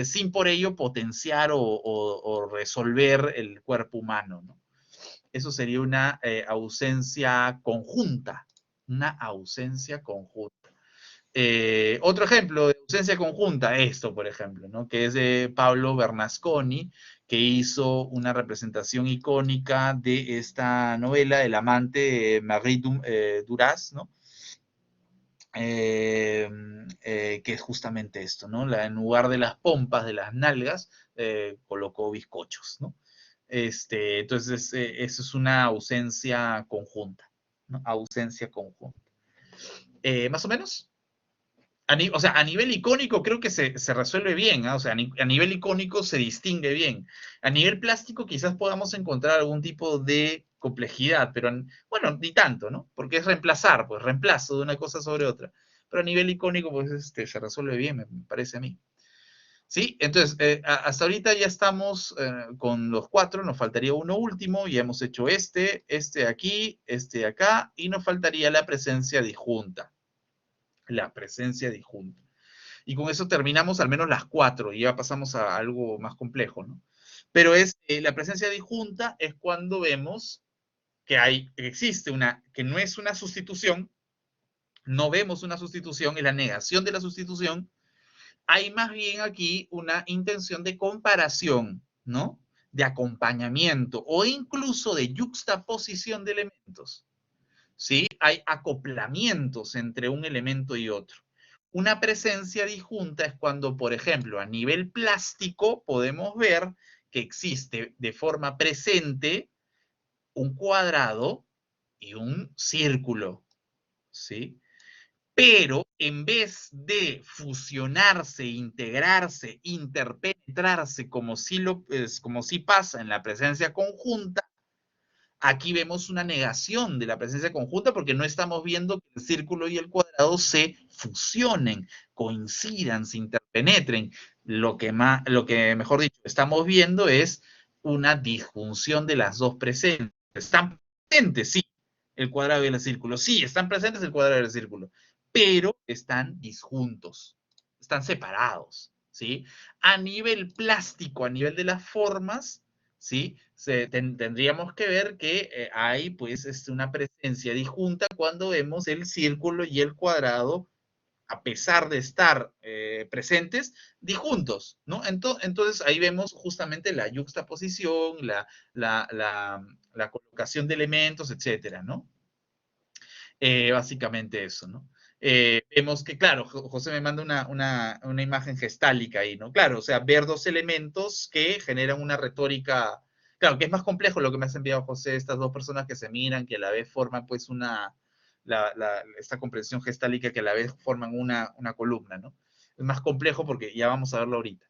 sin por ello potenciar o resolver el cuerpo humano, ¿no? Eso sería una ausencia conjunta, una ausencia conjunta. Otro ejemplo de ausencia conjunta, esto, por ejemplo, ¿no? Que es de Pablo Bernasconi, que hizo una representación icónica de esta novela, El amante de Marie Duras, ¿no? Que es justamente esto, ¿no? En lugar de las pompas de las nalgas, colocó bizcochos, ¿no? Entonces, eso es una ausencia conjunta, ¿no? Ausencia conjunta. ¿Más o menos? O sea, a nivel icónico creo que se resuelve bien, ¿eh? O sea, a nivel icónico se distingue bien. A nivel plástico quizás podamos encontrar algún tipo de complejidad, pero bueno, ni tanto, ¿no? Porque es reemplazar, pues reemplazo de una cosa sobre otra. Pero a nivel icónico, pues se resuelve bien, me parece a mí. ¿Sí? Entonces, hasta ahorita ya estamos con los 4, nos faltaría uno último, ya hemos hecho este aquí, este acá, y nos faltaría la presencia disjunta. La presencia disjunta. Y con eso terminamos al menos las 4 y ya pasamos a algo más complejo, ¿no? Pero la presencia disjunta es cuando vemos que existe que no es una sustitución, no vemos una sustitución, es la negación de la sustitución. Hay más bien aquí una intención de comparación, ¿no? De acompañamiento o incluso de yuxtaposición de elementos, ¿sí? Hay acoplamientos entre un elemento y otro. Una presencia disjunta es cuando, por ejemplo, a nivel plástico podemos ver que existe de forma presente un cuadrado y un círculo, ¿sí? Pero en vez de fusionarse, integrarse, interpenetrarse, como sí pasa en la presencia conjunta, aquí vemos una negación de la presencia conjunta porque no estamos viendo que el círculo y el cuadrado se fusionen, coincidan, se interpenetren. Lo que, mejor dicho, estamos viendo es una disjunción de las dos presencias. Están presentes, sí, el cuadrado y el círculo. Sí, están presentes el cuadrado y el círculo, pero están disjuntos, están separados, ¿sí? A nivel plástico, a nivel de las formas, ¿sí? Tendríamos que ver que hay pues una presencia disjunta cuando vemos el círculo y el cuadrado, a pesar de estar presentes, disjuntos, ¿no? Entonces ahí vemos justamente la yuxtaposición, la colocación de elementos, etcétera, ¿no? Básicamente eso, ¿no? Vemos que, claro, José me manda una imagen gestálica ahí, ¿no? Claro, o sea, ver dos elementos que generan una retórica, claro, que es más complejo lo que me has enviado, José, estas dos personas que se miran, que a la vez forman, pues, esta comprensión gestálica que a la vez forman una columna, ¿no? Es más complejo porque ya vamos a verlo ahorita.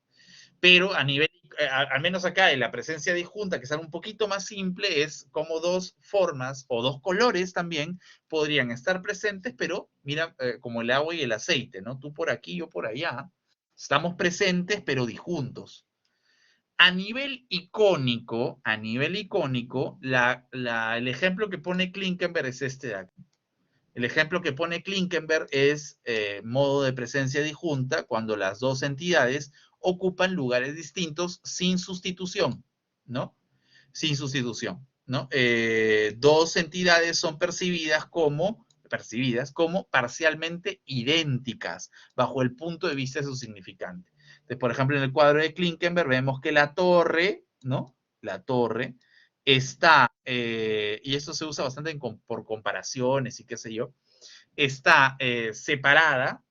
Pero a nivel, al menos acá en la presencia disjunta, que es algo un poquito más simple, es como dos formas o dos colores también podrían estar presentes, pero mira, como el agua y el aceite, ¿no? Tú por aquí, yo por allá. Estamos presentes, pero disjuntos. A nivel icónico, el ejemplo que pone Klinkenberg es este de aquí. El ejemplo que pone Klinkenberg es modo de presencia disjunta cuando las dos entidades ocupan lugares distintos sin sustitución, ¿no? Sin sustitución, ¿no? Dos entidades son percibidas como parcialmente idénticas bajo el punto de vista de su significante. Entonces, por ejemplo, en el cuadro de Klinkenberg vemos que la torre, ¿no? La torre está, y esto se usa bastante por comparaciones y qué sé yo, está separada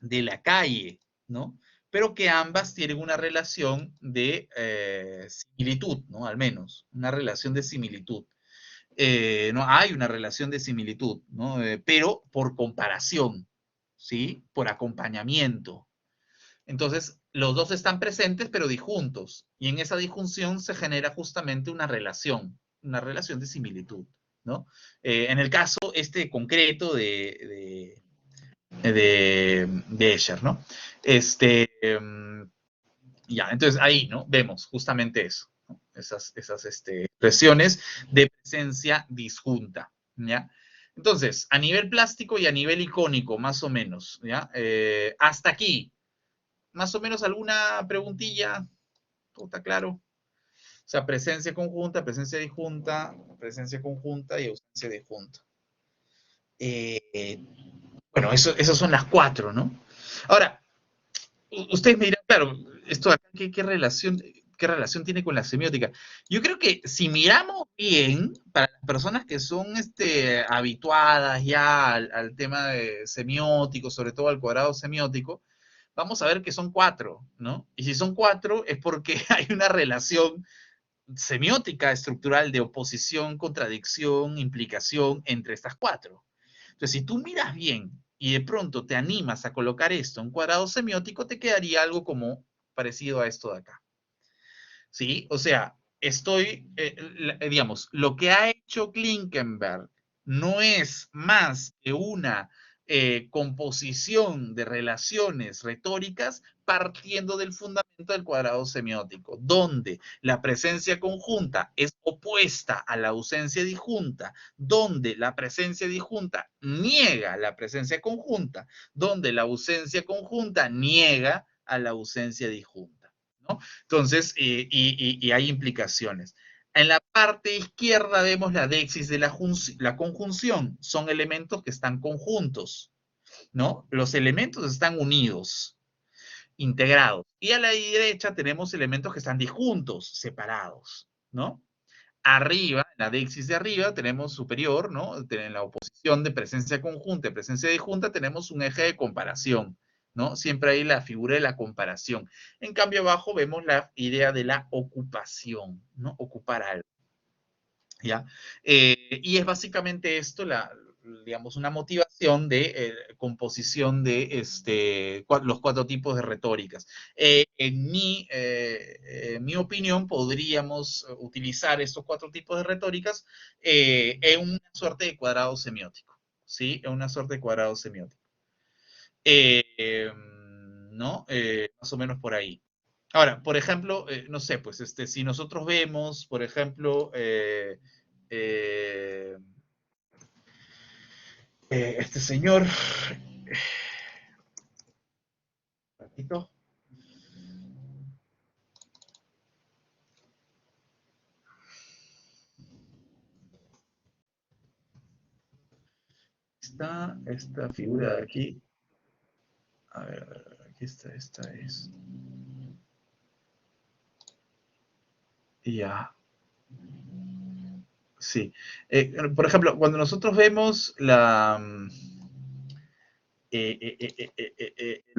de la calle, ¿no? Pero que ambas tienen una relación de similitud, ¿no? Al menos, una relación de similitud. No hay una relación de similitud, ¿no? Pero por comparación, ¿sí? Por acompañamiento. Entonces, los dos están presentes, pero disjuntos. Y en esa disjunción se genera justamente una relación de similitud, ¿no? En el caso concreto de Escher, ¿no? Ya, entonces ahí, ¿no? Vemos justamente eso, ¿no? Esas expresiones de presencia disjunta, ¿ya? Entonces, a nivel plástico y a nivel icónico, más o menos, ¿ya? Hasta aquí, más o menos alguna preguntilla, ¿todo está claro? O sea, presencia conjunta, presencia conjunta y ausencia disjunta. Bueno, esas son las cuatro, ¿no? Ahora, ustedes me dirán, claro, esto de acá, ¿qué relación tiene con la semiótica? Yo creo que si miramos bien, para las personas que son habituadas ya al tema de semiótico, sobre todo al cuadrado semiótico, vamos a ver que son cuatro, ¿no? Y si son cuatro es porque hay una relación semiótica estructural de oposición, contradicción, implicación entre estas cuatro. Entonces, si tú miras bien y de pronto te animas a colocar esto en un cuadrado semiótico, te quedaría algo como parecido a esto de acá. ¿Sí? O sea, digamos, lo que ha hecho Klinkenberg no es más que una composición de relaciones retóricas partiendo del fundamento del cuadrado semiótico, donde la presencia conjunta es opuesta a la ausencia disjunta, donde la presencia disjunta niega la presencia conjunta, donde la ausencia conjunta niega a la ausencia disjunta, ¿no? Entonces, y hay implicaciones. En la parte izquierda vemos la deixis de la conjunción. Son elementos que están conjuntos, ¿no? Los elementos están unidos, integrados. Y a la derecha tenemos elementos que están disjuntos, separados, ¿no? Arriba, en la deixis de arriba, tenemos superior, ¿no? En la oposición de presencia conjunta y presencia disjunta, tenemos un eje de comparación, ¿no? Siempre hay la figura de la comparación. En cambio, abajo vemos la idea de la ocupación, ¿no? Ocupar algo, ¿ya? Y es básicamente esto digamos, una motivación de composición de los 4 tipos de retóricas. En mi opinión, podríamos utilizar estos 4 tipos de retóricas en una suerte de cuadrado semiótico, ¿sí? En una suerte de cuadrado semiótico. ¿No? Más o menos por ahí. Ahora, por ejemplo, no sé, pues si nosotros vemos, por ejemplo, este señor, ratito, está esta figura de aquí. A ver, aquí está, esta es. Ya. Sí. Por ejemplo, cuando nosotros vemos el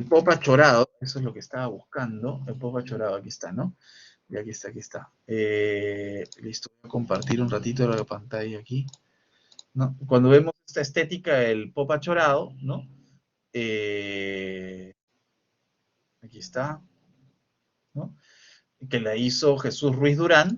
pop achorado, eso es lo que estaba buscando, el pop achorado, aquí está, ¿no? Y aquí está, aquí está. Listo, voy a compartir un ratito la pantalla aquí, ¿no? Cuando vemos esta estética del pop achorado, ¿no? Aquí está, ¿no? Que la hizo Jesús Ruiz Durán,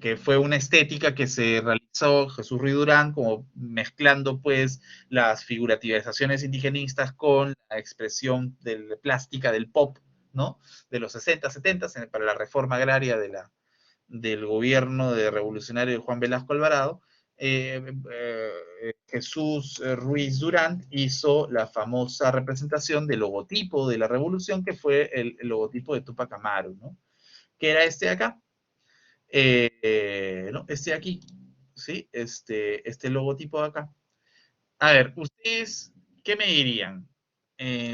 que fue una estética que se realizó Jesús Ruiz Durán, como mezclando pues las figurativizaciones indigenistas con la expresión plástica del pop, ¿no? De los 60, 70, para la reforma agraria del gobierno de revolucionario de Juan Velasco Alvarado. Jesús Ruiz Durán hizo la famosa representación del logotipo de la revolución, que fue el logotipo de Tupac Amaru, ¿no? Que era este de acá, ¿no? Este de aquí, ¿sí? Este logotipo de acá. A ver, ¿ustedes qué me dirían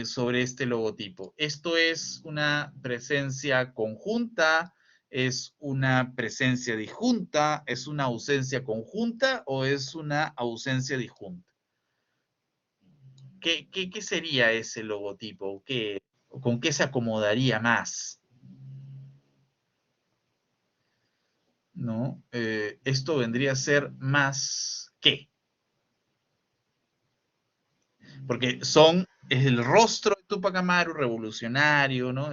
sobre este logotipo? ¿Esto es una presencia conjunta? ¿Es una presencia disjunta? ¿Es una ausencia conjunta o es una ausencia disjunta? ¿Qué sería ese logotipo? ¿Con qué se acomodaría más? ¿No? Esto vendría a ser más ¿qué? Porque es el rostro de Tupac Amaru, revolucionario, ¿no?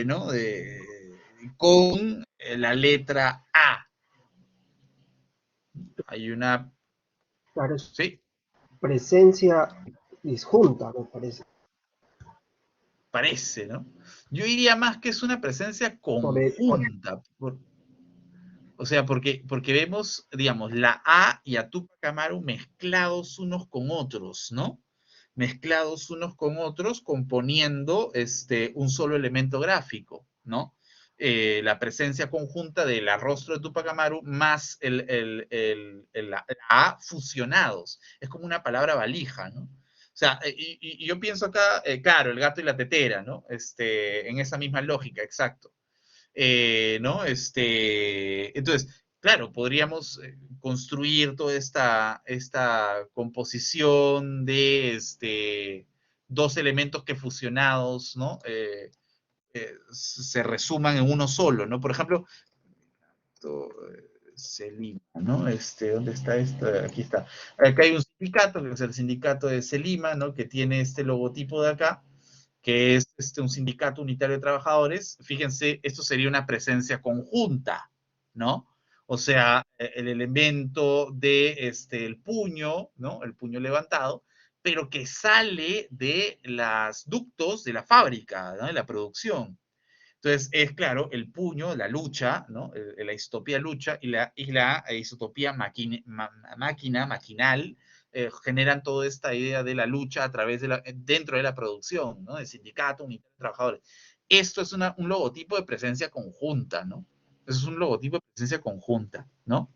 ¿No? Con la letra A. Hay una, Claro, es sí, presencia disjunta, me parece. parece, ¿no? Yo diría más que es una presencia Por conjunta. O sea, porque vemos, digamos, la A y a Tupac Amaru mezclados unos con otros, ¿no? Mezclados unos con otros, componiendo un solo elemento gráfico, ¿no? La presencia conjunta del rostro de Tupac Amaru más la A fusionados. Es como una palabra valija, ¿no? O sea, y yo pienso acá, claro, el gato y la tetera, ¿no? En esa misma lógica, exacto. ¿No? Entonces, claro, podríamos construir toda esta composición de 2 elementos que fusionados, ¿no? Se resuman en uno solo, ¿no? Por ejemplo, Selima, ¿no? ¿Dónde está esto? Aquí está. Acá hay un sindicato, que es el sindicato de Selima, ¿no? Que tiene este logotipo de acá, que es un sindicato unitario de trabajadores. Fíjense, esto sería una presencia conjunta, ¿no? O sea, el elemento de el puño, ¿no? El puño levantado, pero que sale de los ductos de la fábrica, ¿no? De la producción. Entonces, es claro, el puño, la lucha, ¿no? La isotopía lucha y la isotopía maquinal, generan toda esta idea de la lucha a través dentro de la producción, ¿no? De sindicato, unidad de trabajadores. Esto es un logotipo de presencia conjunta, ¿no? Eso es un logotipo de presencia conjunta, ¿no?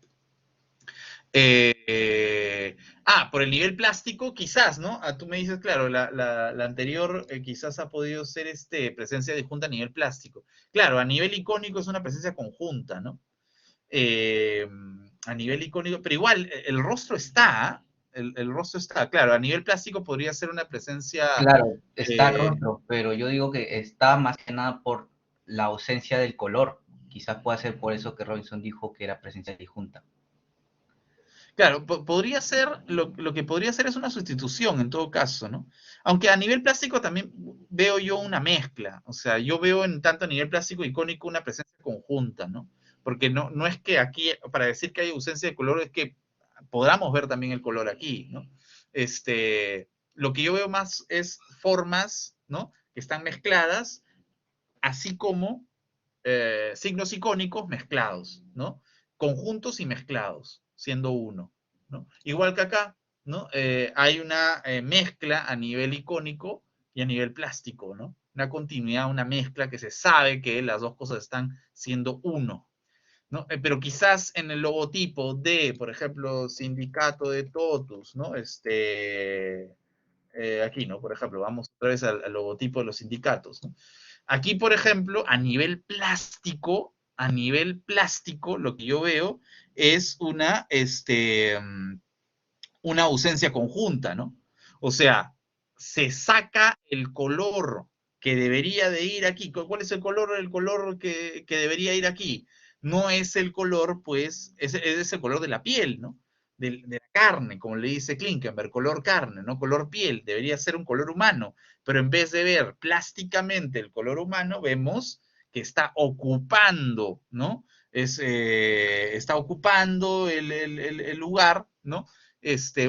Por el nivel plástico, quizás, ¿no? Tú me dices, claro, la anterior quizás ha podido ser presencia disjunta a nivel plástico. Claro, a nivel icónico es una presencia conjunta, ¿no? Eh, a nivel icónico, pero igual, el rostro está, el rostro está, claro, a nivel plástico podría ser una presencia. Claro, está rostro, pero yo digo que está más que nada por la ausencia del color. Quizás pueda ser por eso que Robinson dijo que era presencia disjunta. Claro, podría ser, lo que podría ser es una sustitución en todo caso, ¿no? Aunque a nivel plástico también veo yo una mezcla, o sea, yo veo en tanto a nivel plástico icónico una presencia conjunta, ¿no? Porque no es que aquí, para decir que hay ausencia de color, es que podamos ver también el color aquí, ¿no? Lo que yo veo más es formas, ¿no? Que están mezcladas, así como signos icónicos mezclados, ¿no? Conjuntos y mezclados, siendo uno, ¿no? Igual que acá, ¿no? Hay una mezcla a nivel icónico y a nivel plástico, ¿no? Una continuidad, una mezcla que se sabe que las dos cosas están siendo uno, ¿no? Pero quizás en el logotipo de, por ejemplo, sindicato de totus, ¿no? Aquí, ¿no? Por ejemplo, vamos otra vez al logotipo de los sindicatos, ¿no? Aquí, por ejemplo, a nivel plástico, lo que yo veo es una ausencia conjunta, ¿no? O sea, se saca el color que debería de ir aquí. ¿Cuál es el color? El color que debería ir aquí. No es el color, pues, es el color de la piel, ¿no? De la carne, como le dice Klinkenberg, color carne, no color piel, debería ser un color humano, pero en vez de ver plásticamente el color humano, vemos que está ocupando, ¿no? Está ocupando el lugar, ¿no?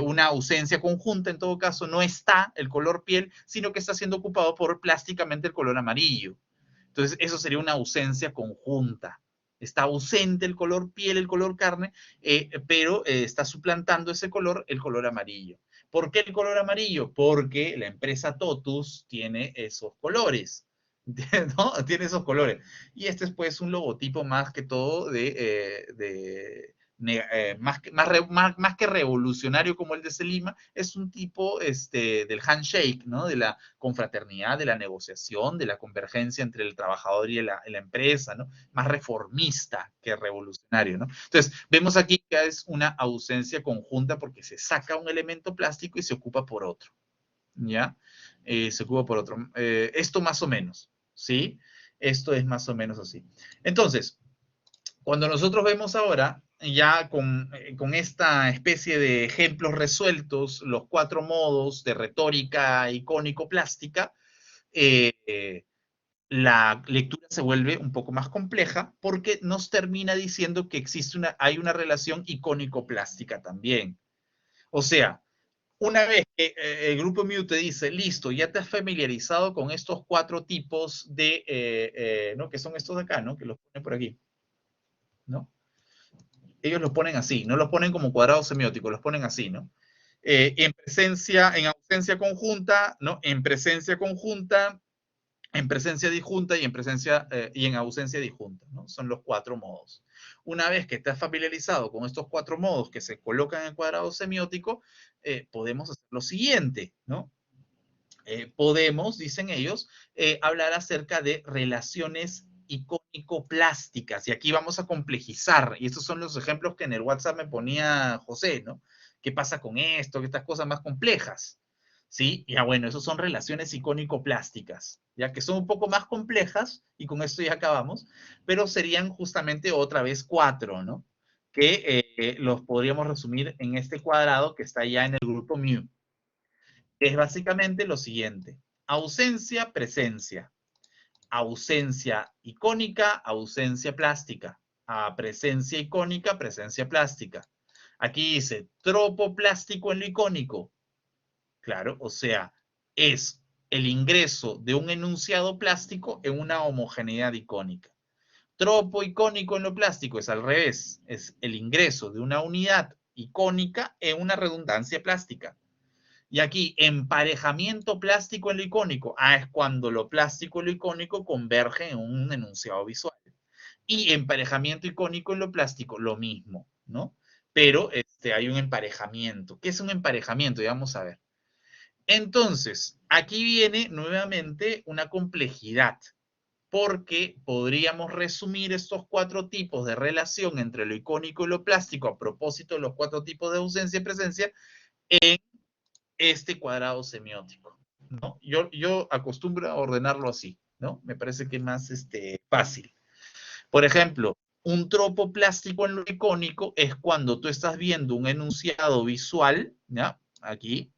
Una ausencia conjunta, en todo caso, no está el color piel, sino que está siendo ocupado por plásticamente el color amarillo. Entonces, eso sería una ausencia conjunta. Está ausente el color piel, el color carne, pero está suplantando ese color el color amarillo. ¿Por qué el color amarillo? Porque la empresa Totus tiene esos colores. ¿No? Tiene esos colores. Y este es pues un logotipo más que todo más que revolucionario como el de Selima, es un tipo del handshake, ¿no? De la confraternidad, de la negociación, de la convergencia entre el trabajador y la empresa, ¿no? Más reformista que revolucionario, ¿no? Entonces, vemos aquí que es una ausencia conjunta porque se saca un elemento plástico y se ocupa por otro, ¿ya? Se ocupa por otro. Esto más o menos, ¿sí? Esto es más o menos así. Entonces, cuando nosotros vemos ahora, ya con esta especie de ejemplos resueltos, los 4 modos de retórica icónico-plástica, la lectura se vuelve un poco más compleja porque nos termina diciendo que hay una relación icónico-plástica también. O sea, una vez que el grupo Mew te dice, listo, ya te has familiarizado con estos 4 tipos ¿no? Que son estos de acá, ¿no? Que los ponen por aquí, ¿no? Ellos los ponen así, no los ponen como cuadrados semióticos, los ponen así, ¿no? En ausencia conjunta, ¿no? En presencia conjunta, en presencia disjunta y en ausencia disjunta, ¿no? Son los 4 modos. Una vez que estás familiarizado con estos 4 modos que se colocan en el cuadrado semiótico, podemos hacer lo siguiente, ¿no? Podemos, dicen ellos, hablar acerca de relaciones icónico-plásticas. Y aquí vamos a complejizar. Y estos son los ejemplos que en el WhatsApp me ponía José, ¿no? ¿Qué pasa con esto? Estas cosas más complejas. ¿Sí? Ya bueno, esos son relaciones icónico-plásticas, ya que son un poco más complejas, y con esto ya acabamos, pero serían justamente otra vez 4, ¿no? Que los podríamos resumir en este cuadrado que está ya en el grupo Mu. Es básicamente lo siguiente: ausencia, presencia, ausencia icónica, ausencia plástica, presencia icónica, presencia plástica. Aquí dice tropo plástico en lo icónico. Claro, o sea, es el ingreso de un enunciado plástico en una homogeneidad icónica. Tropo icónico en lo plástico es al revés, es el ingreso de una unidad icónica en una redundancia plástica. Y aquí, emparejamiento plástico en lo icónico. Es cuando lo plástico y lo icónico convergen en un enunciado visual. Y emparejamiento icónico en lo plástico, lo mismo, ¿no? Pero hay un emparejamiento. ¿Qué es un emparejamiento? Ya vamos a ver. Entonces, aquí viene nuevamente una complejidad, porque podríamos resumir estos 4 tipos de relación entre lo icónico y lo plástico a propósito de los 4 tipos de ausencia y presencia en este cuadrado semiótico, ¿no? Yo acostumbro a ordenarlo así, ¿no? Me parece que es más fácil. Por ejemplo, Un tropo plástico en lo icónico es cuando tú estás viendo un enunciado visual, ¿ya? Aquí,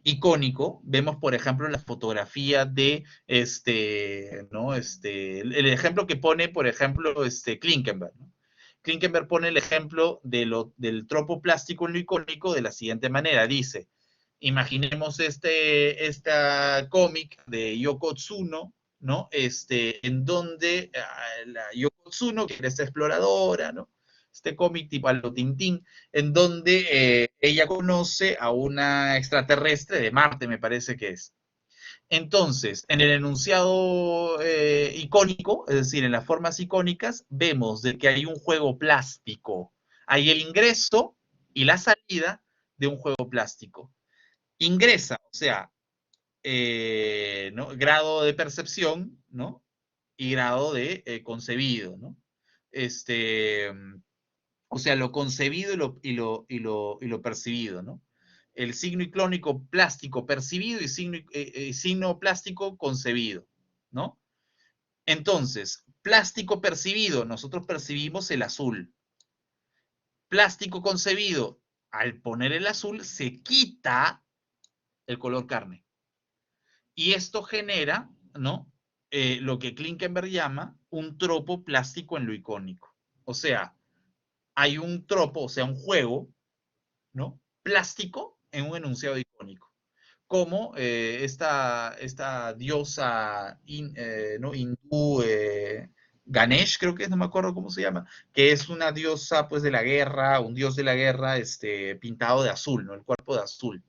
icónico. Vemos, por ejemplo, la fotografía de ¿no? El ejemplo que pone, por ejemplo, Klinkenberg, ¿no? Klinkenberg pone el ejemplo del tropo plástico en lo icónico de la siguiente manera. Dice, imaginemos esta cómic de Yoko Tsuno, ¿no? En donde la Yoko Tsuno, que era esta exploradora, ¿no? Este cómic tipo a lo Tintín, en donde ella conoce a una extraterrestre de Marte, me parece que es. Entonces, en el enunciado icónico, es decir, en las formas icónicas, vemos de que hay un juego plástico. Hay el ingreso y la salida de un juego plástico. Ingresa, o sea, ¿no? Grado de percepción, ¿no? Y grado de concebido, ¿no? O sea, lo concebido y lo percibido, ¿no? El signo icónico plástico percibido y signo plástico concebido, ¿no? Entonces, plástico percibido, nosotros percibimos el azul. Plástico concebido, al poner el azul, se quita el color carne. Y esto genera, ¿no? Lo que Klinkenberg llama un tropo plástico en lo icónico. O sea, hay un tropo, o sea, un juego, ¿no? Plástico en un enunciado icónico. Como esta diosa ¿no? hindú, Ganesh, creo que es, no me acuerdo cómo se llama, que es una diosa pues de la guerra, un dios de la guerra pintado de azul, ¿no? El cuerpo de azul,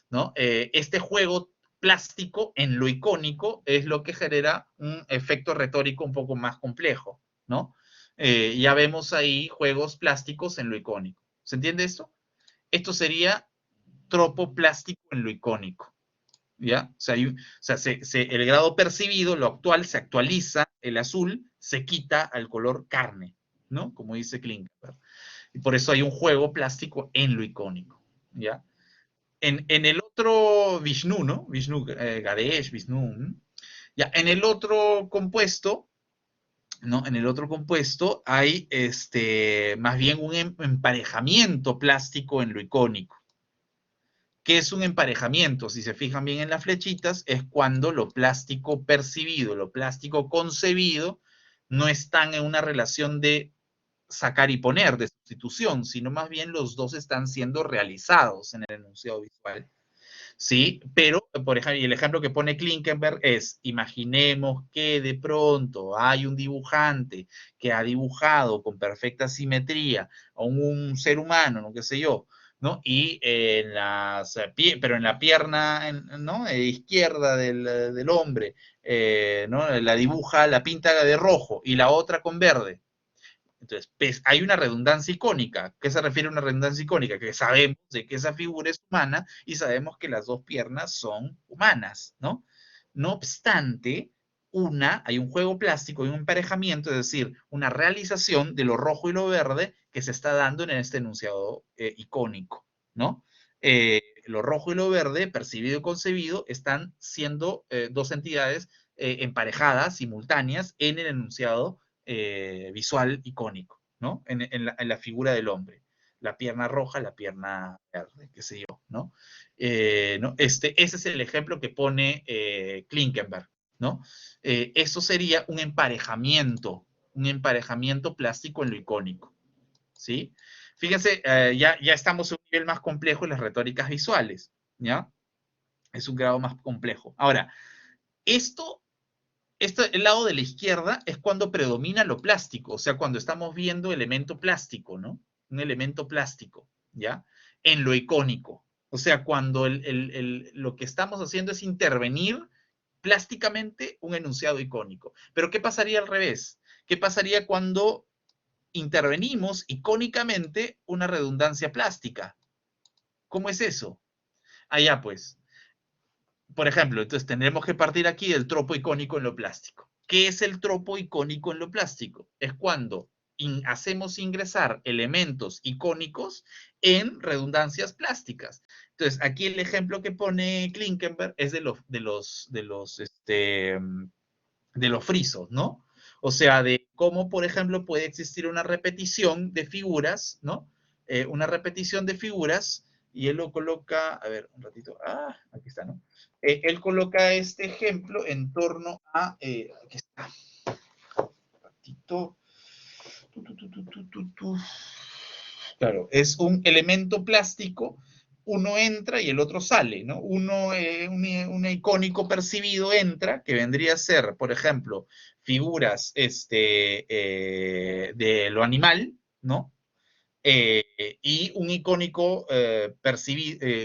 ¿no? Este juego plástico en lo icónico es lo que genera un efecto retórico un poco más complejo, ¿no? Ya vemos ahí juegos plásticos en lo icónico. ¿Se entiende esto? Esto sería tropo plástico en lo icónico, ¿ya? El grado percibido, lo actual, se actualiza, el azul se quita al color carne, ¿no? Como dice Klinkenberg. Y por eso hay un juego plástico en lo icónico, ¿ya? En el otro Vishnu, ¿no? Vishnu, Ganesh, Vishnu, ya, en el otro compuesto, ¿no? En el otro compuesto hay más bien un emparejamiento plástico en lo icónico. ¿Qué es un emparejamiento? Si se fijan bien en las flechitas, es cuando lo plástico percibido, lo plástico concebido, no están en una relación de sacar y poner, de sustitución, sino más bien los dos están siendo realizados en el enunciado visual. ¿Sí? Pero, por ejemplo, y el ejemplo que pone Klinkenberg es, imaginemos que de pronto hay un dibujante que ha dibujado con perfecta simetría a un ser humano, no qué sé yo, ¿no? Y pero en la pierna, ¿no? Izquierda del hombre, ¿no? La dibuja, la pinta de rojo y la otra con verde. Entonces, hay una redundancia icónica. ¿Qué se refiere a una redundancia icónica? Que sabemos de que esa figura es humana y sabemos que las dos piernas son humanas, ¿no? No obstante, hay un juego plástico y un emparejamiento, es decir, una realización de lo rojo y lo verde que se está dando en este enunciado icónico, ¿no? Lo rojo y lo verde, percibido y concebido, están siendo dos entidades emparejadas, simultáneas, en el enunciado visual icónico, ¿no? En la figura del hombre. La pierna roja, la pierna verde, qué sé yo, ¿no? ¿No? Ese es el ejemplo que pone Klinkenberg, ¿no? Eso sería un emparejamiento plástico en lo icónico, ¿sí? Fíjense, ya estamos en un nivel más complejo en las retóricas visuales, ¿ya? Es un grado más complejo. Ahora, el lado de la izquierda es cuando predomina lo plástico, o sea, cuando estamos viendo elemento plástico, ¿no? Un elemento plástico, ¿ya? En lo icónico. O sea, cuando lo que estamos haciendo es intervenir plásticamente un enunciado icónico. Pero ¿qué pasaría al revés? ¿Qué pasaría cuando intervenimos icónicamente una redundancia plástica? ¿Cómo es eso? Allá pues. Por ejemplo, entonces tendremos que partir aquí del tropo icónico en lo plástico. ¿Qué es el tropo icónico en lo plástico? Es cuando hacemos ingresar elementos icónicos en redundancias plásticas. Entonces, aquí el ejemplo que pone Klinkenberg es de los frisos, ¿no? O sea, de cómo, por ejemplo, puede existir una repetición de figuras, ¿no? Una repetición de figuras, y él lo coloca, a ver, un ratito, aquí está, ¿no? Él coloca este ejemplo en torno a, aquí está, un ratito, claro, es un elemento plástico, uno entra y el otro sale, ¿no? Un icónico percibido entra, que vendría a ser, por ejemplo, figuras de lo animal, ¿no? Y un icónico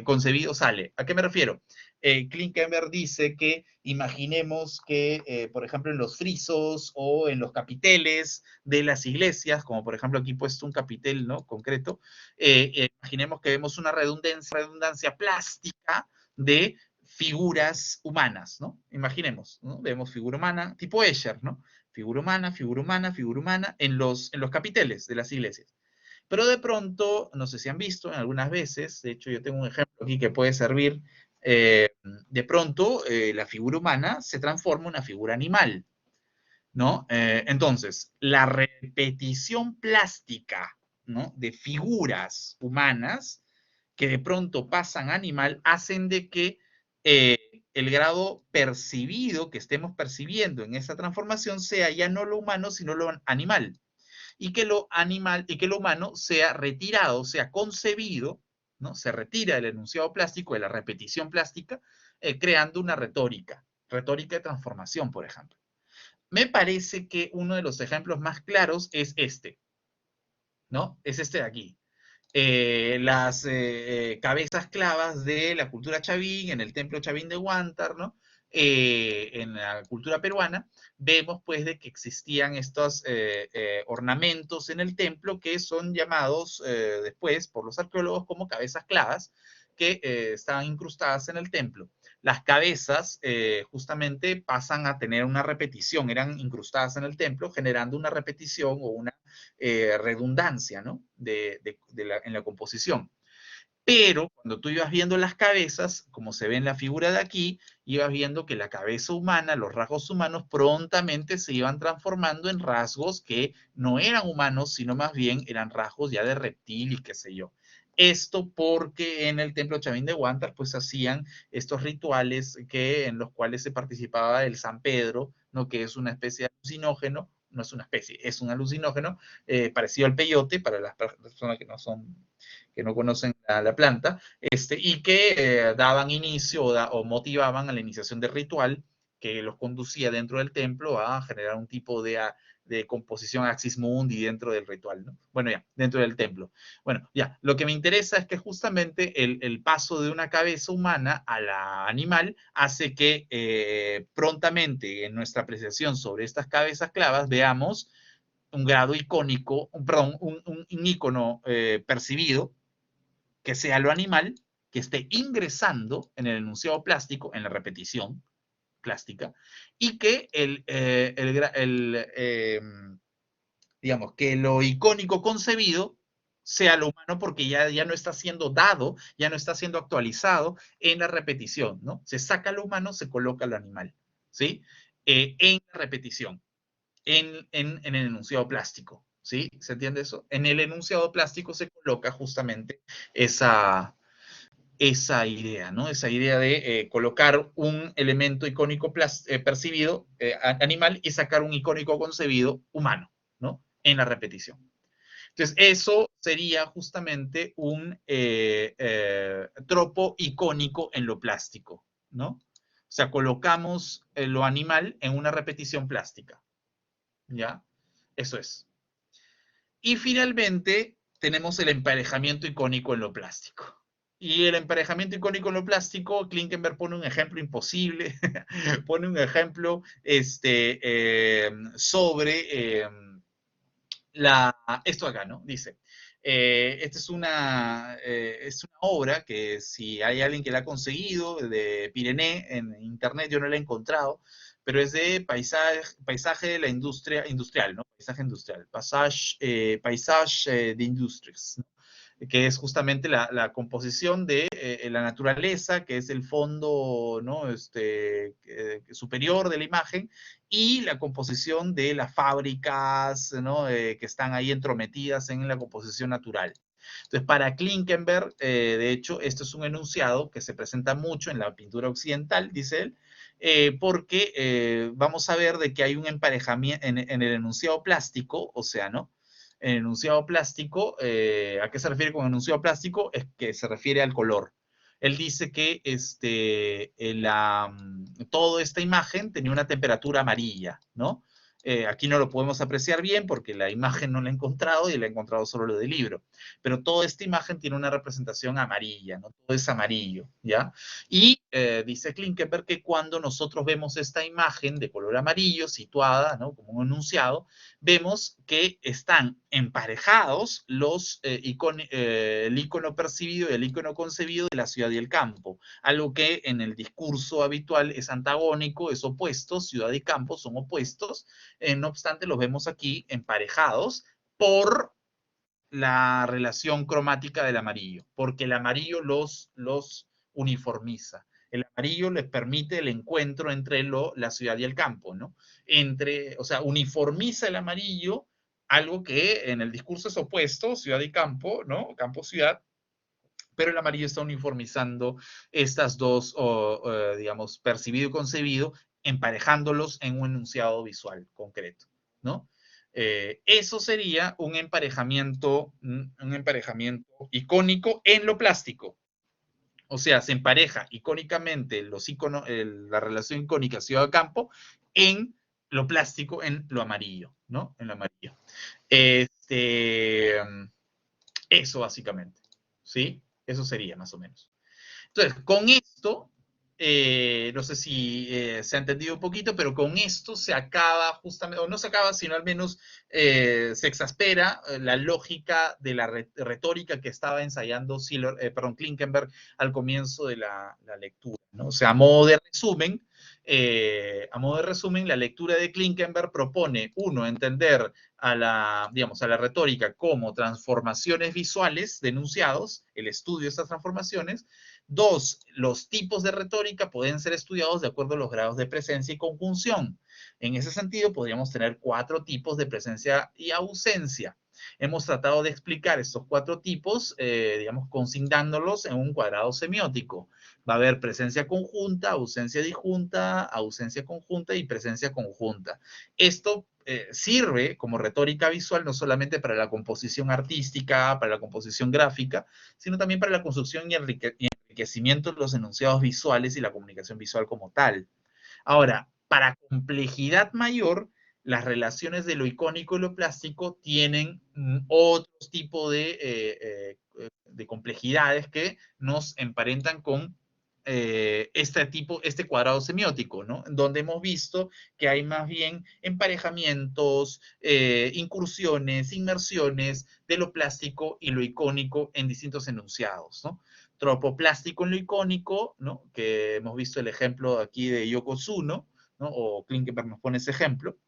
concebido sale. ¿A qué me refiero? Klinkenberg dice que imaginemos que, por ejemplo, en los frisos o en los capiteles de las iglesias, como por ejemplo aquí he puesto un capitel, ¿no? Concreto, imaginemos que vemos una redundancia plástica de figuras humanas, ¿no? Imaginemos, ¿no? Vemos figura humana, tipo Escher, ¿no? Figura humana, figura humana, figura humana en los capiteles de las iglesias. Pero de pronto, no sé si han visto en algunas veces, de hecho yo tengo un ejemplo aquí que puede servir, de pronto la figura humana se transforma en una figura animal, ¿no? Entonces, la repetición plástica, ¿no? De figuras humanas que de pronto pasan a animal hacen de que el grado percibido que estemos percibiendo en esa transformación sea ya no lo humano, sino lo animal y que lo animal y que lo humano sea retirado, sea concebido, ¿no? Se retira del enunciado plástico, de la repetición plástica, creando una retórica de transformación, por ejemplo. Me parece que uno de los ejemplos más claros es este, ¿no? Es este de aquí. Las cabezas clavas de la cultura chavín, en el templo chavín de Huántar, ¿no? En la cultura peruana, vemos pues de que existían estos ornamentos en el templo que son llamados después por los arqueólogos como cabezas clavas, que estaban incrustadas en el templo. Las cabezas justamente pasan a tener una repetición, eran incrustadas en el templo, generando una repetición o una redundancia, ¿no? En la composición. Pero cuando tú ibas viendo las cabezas, como se ve en la figura de aquí, ibas viendo que la cabeza humana, los rasgos humanos, prontamente se iban transformando en rasgos que no eran humanos, sino más bien eran rasgos ya de reptil y qué sé yo. Esto porque en el templo Chavín de Huántar pues hacían estos rituales en los cuales se participaba el San Pedro, ¿no? Que es una especie de alucinógeno, no es una especie, es un alucinógeno parecido al peyote para las personas que no conocen la planta, y que daban inicio o motivaban a la iniciación del ritual que los conducía dentro del templo a generar un tipo de composición axis mundi dentro del ritual, ¿no? Bueno, ya, dentro del templo. Bueno, ya, lo que me interesa es que justamente el paso de una cabeza humana a la animal hace que prontamente en nuestra apreciación sobre estas cabezas clavas veamos un grado icónico, perdón, un icono percibido que sea lo animal, que esté ingresando en el enunciado plástico, en la repetición plástica, y que digamos, que lo icónico concebido sea lo humano porque ya no está siendo dado, ya no está siendo actualizado en la repetición, ¿no? Se saca lo humano, se coloca lo animal, ¿sí? En la repetición, en el enunciado plástico, ¿sí? ¿Se entiende eso? En el enunciado plástico se coloca justamente esa idea, ¿no? Esa idea de colocar un elemento icónico percibido animal y sacar un icónico concebido humano, ¿no? En la repetición. Entonces, eso sería justamente un tropo icónico en lo plástico, ¿no? O sea, colocamos lo animal en una repetición plástica, ¿ya? Eso es. Y finalmente tenemos el emparejamiento icónico en lo plástico. Y el emparejamiento icónico en lo plástico, Klinkenberg pone un ejemplo imposible, pone un ejemplo sobre esto acá, ¿no? Dice, esta es una obra que si hay alguien que la ha conseguido, de Pirené, en internet yo no la he encontrado, pero es de paisaje de la industria industrial, ¿no? Paisaje industrial, paisage d'industries, ¿no? que es justamente la composición de la naturaleza, que es el fondo, ¿no? Superior de la imagen, y la composición de las fábricas, ¿no? Que están ahí entrometidas en la composición natural. Entonces, para Klinkenberg, de hecho, esto es un enunciado que se presenta mucho en la pintura occidental, dice él, porque vamos a ver de que hay un emparejamiento en el enunciado plástico, o sea, ¿no? En el enunciado plástico, ¿a qué se refiere con enunciado plástico? Es que se refiere al color. Él dice que toda esta imagen tenía una temperatura amarilla, ¿no? Aquí no lo podemos apreciar bien porque la imagen no la he encontrado y la he encontrado solo lo del libro. Pero toda esta imagen tiene una representación amarilla, ¿no? Todo es amarillo, ¿ya? Y dice Klinkenberg que cuando nosotros vemos esta imagen de color amarillo situada, ¿no? Como un enunciado, vemos que están emparejados el icono percibido y el icono concebido de la ciudad y el campo, algo que en el discurso habitual es antagónico, es opuesto, ciudad y campo son opuestos, no obstante los vemos aquí emparejados por la relación cromática del amarillo, porque el amarillo los uniformiza. El amarillo les permite el encuentro entre la ciudad y el campo, ¿no? O sea, uniformiza el amarillo, algo que en el discurso es opuesto, ciudad y campo, ¿no? Campo-ciudad, pero el amarillo está uniformizando estas dos, digamos, percibido y concebido, emparejándolos en un enunciado visual concreto, ¿no? Eso sería un emparejamiento icónico en lo plástico. O sea, se empareja icónicamente la relación icónica ciudad-campo en lo plástico, en lo amarillo, ¿no? En lo amarillo. Eso básicamente, ¿sí? Eso sería más o menos. Entonces, con esto, no sé si se ha entendido un poquito, pero con esto se acaba justamente, o no se acaba, sino al menos se exaspera la lógica de la retórica que estaba ensayando Klinkenberg al comienzo de la lectura, ¿no? O sea, a modo de resumen, la lectura de Klinkenberg propone, uno, entender digamos, a la retórica como transformaciones visuales de enunciados, el estudio de estas transformaciones. Dos, los tipos de retórica pueden ser estudiados de acuerdo a los grados de presencia y conjunción. En ese sentido, podríamos tener 4 tipos de presencia y ausencia. Hemos tratado de explicar estos 4 tipos, digamos, consignándolos en un cuadrado semiótico. Va a haber presencia conjunta, ausencia disjunta, ausencia conjunta y presencia conjunta. Esto sirve como retórica visual no solamente para la composición artística, para la composición gráfica, sino también para la construcción y enriquecimiento de los enunciados visuales y la comunicación visual como tal. Ahora, para complejidad mayor, las relaciones de lo icónico y lo plástico tienen otros tipos de complejidades que nos emparentan con este cuadrado semiótico, ¿no? Donde hemos visto que hay más bien emparejamientos, incursiones, inmersiones de lo plástico y lo icónico en distintos enunciados, ¿no? Tropoplástico en lo icónico, ¿no? Que hemos visto el ejemplo aquí de Yoko Tsuno, ¿no? O Klinkenberg nos pone ese ejemplo.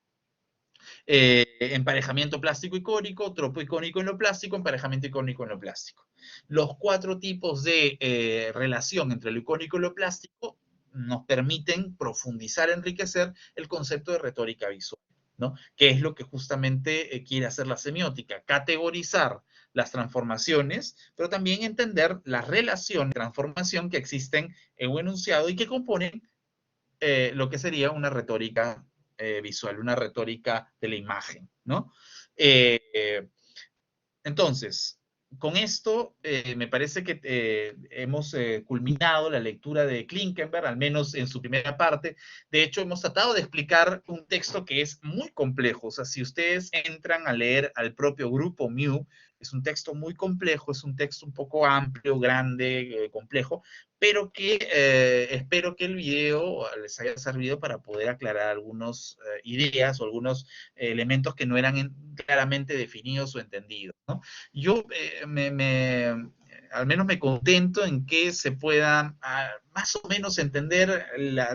Emparejamiento plástico icónico, tropo icónico en lo plástico, emparejamiento icónico en lo plástico. Los 4 tipos de relación entre lo icónico y lo plástico nos permiten profundizar, enriquecer el concepto de retórica visual, ¿no? Que es lo que justamente quiere hacer la semiótica, categorizar las transformaciones, pero también entender las relaciones de transformación que existen en un enunciado y que componen lo que sería una retórica visual, una retórica de la imagen, ¿no? Entonces, con esto me parece que hemos culminado la lectura de Klinkenberg, al menos en su primera parte. De hecho, hemos tratado de explicar un texto que es muy complejo. O sea, si ustedes entran a leer al propio grupo Mew, es un texto muy complejo, es un texto un poco amplio, grande, complejo, pero que espero que el video les haya servido para poder aclarar algunas ideas o algunos elementos que no eran claramente definidos o entendidos, ¿no? Yo al menos me contento en que se pueda más o menos entender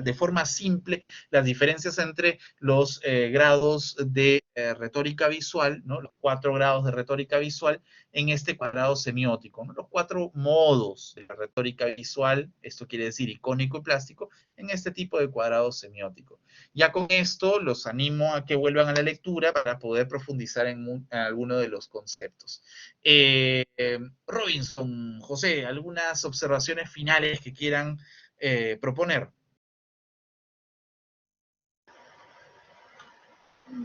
de forma simple las diferencias entre los grados de retórica visual, ¿no? Los 4 grados de retórica visual en este cuadrado semiótico, ¿no? Los 4 modos de la retórica visual, esto quiere decir icónico y plástico, en este tipo de cuadrado semiótico. Ya con esto los animo a que vuelvan a la lectura para poder profundizar en alguno de los conceptos. Robinson, José, ¿algunas observaciones finales que quieran proponer?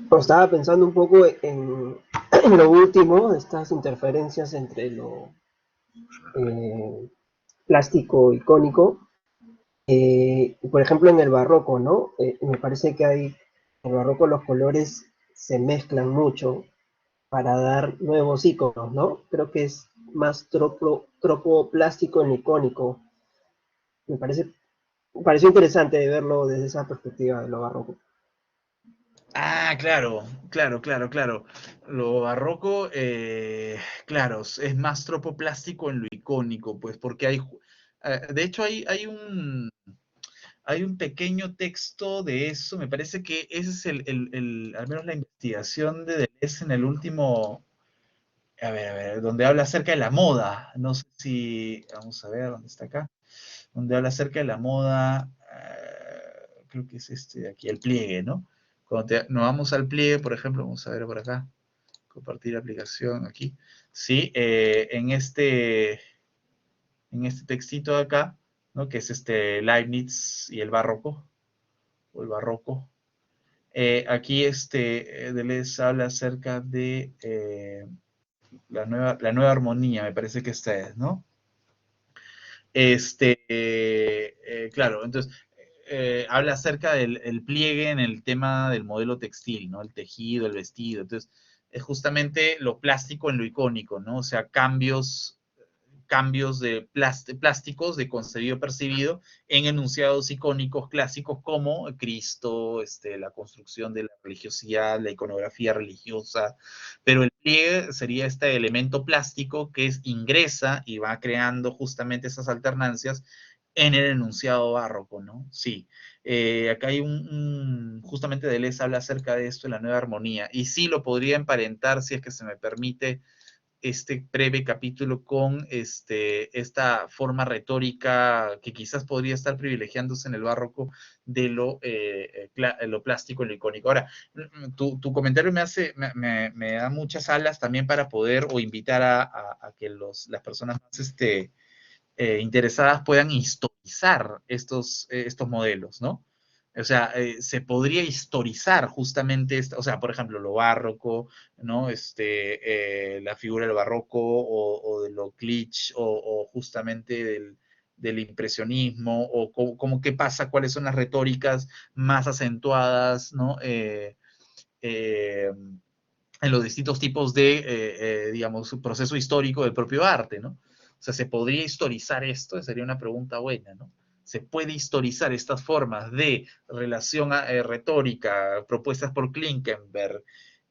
Pues estaba pensando un poco en lo último, estas interferencias entre lo plástico icónico. Por ejemplo, en el barroco, ¿no? Me parece que en el barroco los colores se mezclan mucho para dar nuevos iconos, ¿no? Creo que es más tropo plástico en icónico. Me pareció interesante verlo desde esa perspectiva de lo barroco. Ah, claro, claro, claro, claro. Lo barroco, claro, es más tropoplástico en lo icónico, pues porque de hecho hay un pequeño texto de eso, me parece que ese es al menos la investigación de Deleuze en el último, a ver, donde habla acerca de la moda, no sé si, vamos a ver, ¿dónde está acá? Donde habla acerca de la moda, creo que es este de aquí, el pliegue, ¿no? Cuando nos vamos al pliegue, por ejemplo, vamos a ver por acá, compartir aplicación aquí, sí, en este textito de acá, ¿no? Que es este Leibniz y el barroco, o el barroco. Aquí Deleuze habla acerca de la nueva armonía, me parece que esta es, ¿no? Claro, entonces habla acerca del el pliegue en el tema del modelo textil, ¿no? El tejido, el vestido. Entonces, es justamente lo plástico en lo icónico, ¿no? O sea, cambios de plásticos de concebido percibido en enunciados icónicos clásicos como Cristo, la construcción de la religiosidad, la iconografía religiosa, pero el pliegue sería este elemento plástico que ingresa y va creando justamente esas alternancias en el enunciado barroco, ¿no? Sí. Acá hay justamente Deleuze habla acerca de esto en la nueva armonía, y sí lo podría emparentar, si es que se me permite, este breve capítulo con esta forma retórica que quizás podría estar privilegiándose en el barroco de lo plástico y lo icónico. Ahora, tu comentario me da muchas alas también para poder o invitar a que las personas más interesadas puedan historizar estos modelos, ¿no? O sea, se podría historizar justamente, o sea, por ejemplo, lo barroco, ¿no? La figura del barroco o de lo kitsch o justamente del impresionismo o cómo qué pasa, cuáles son las retóricas más acentuadas, ¿no? En los distintos tipos digamos, proceso histórico del propio arte, ¿no? O sea, ¿se podría historizar esto? Sería una pregunta buena, ¿no? ¿Se puede historizar estas formas de relación retórica propuestas por Klinkenberg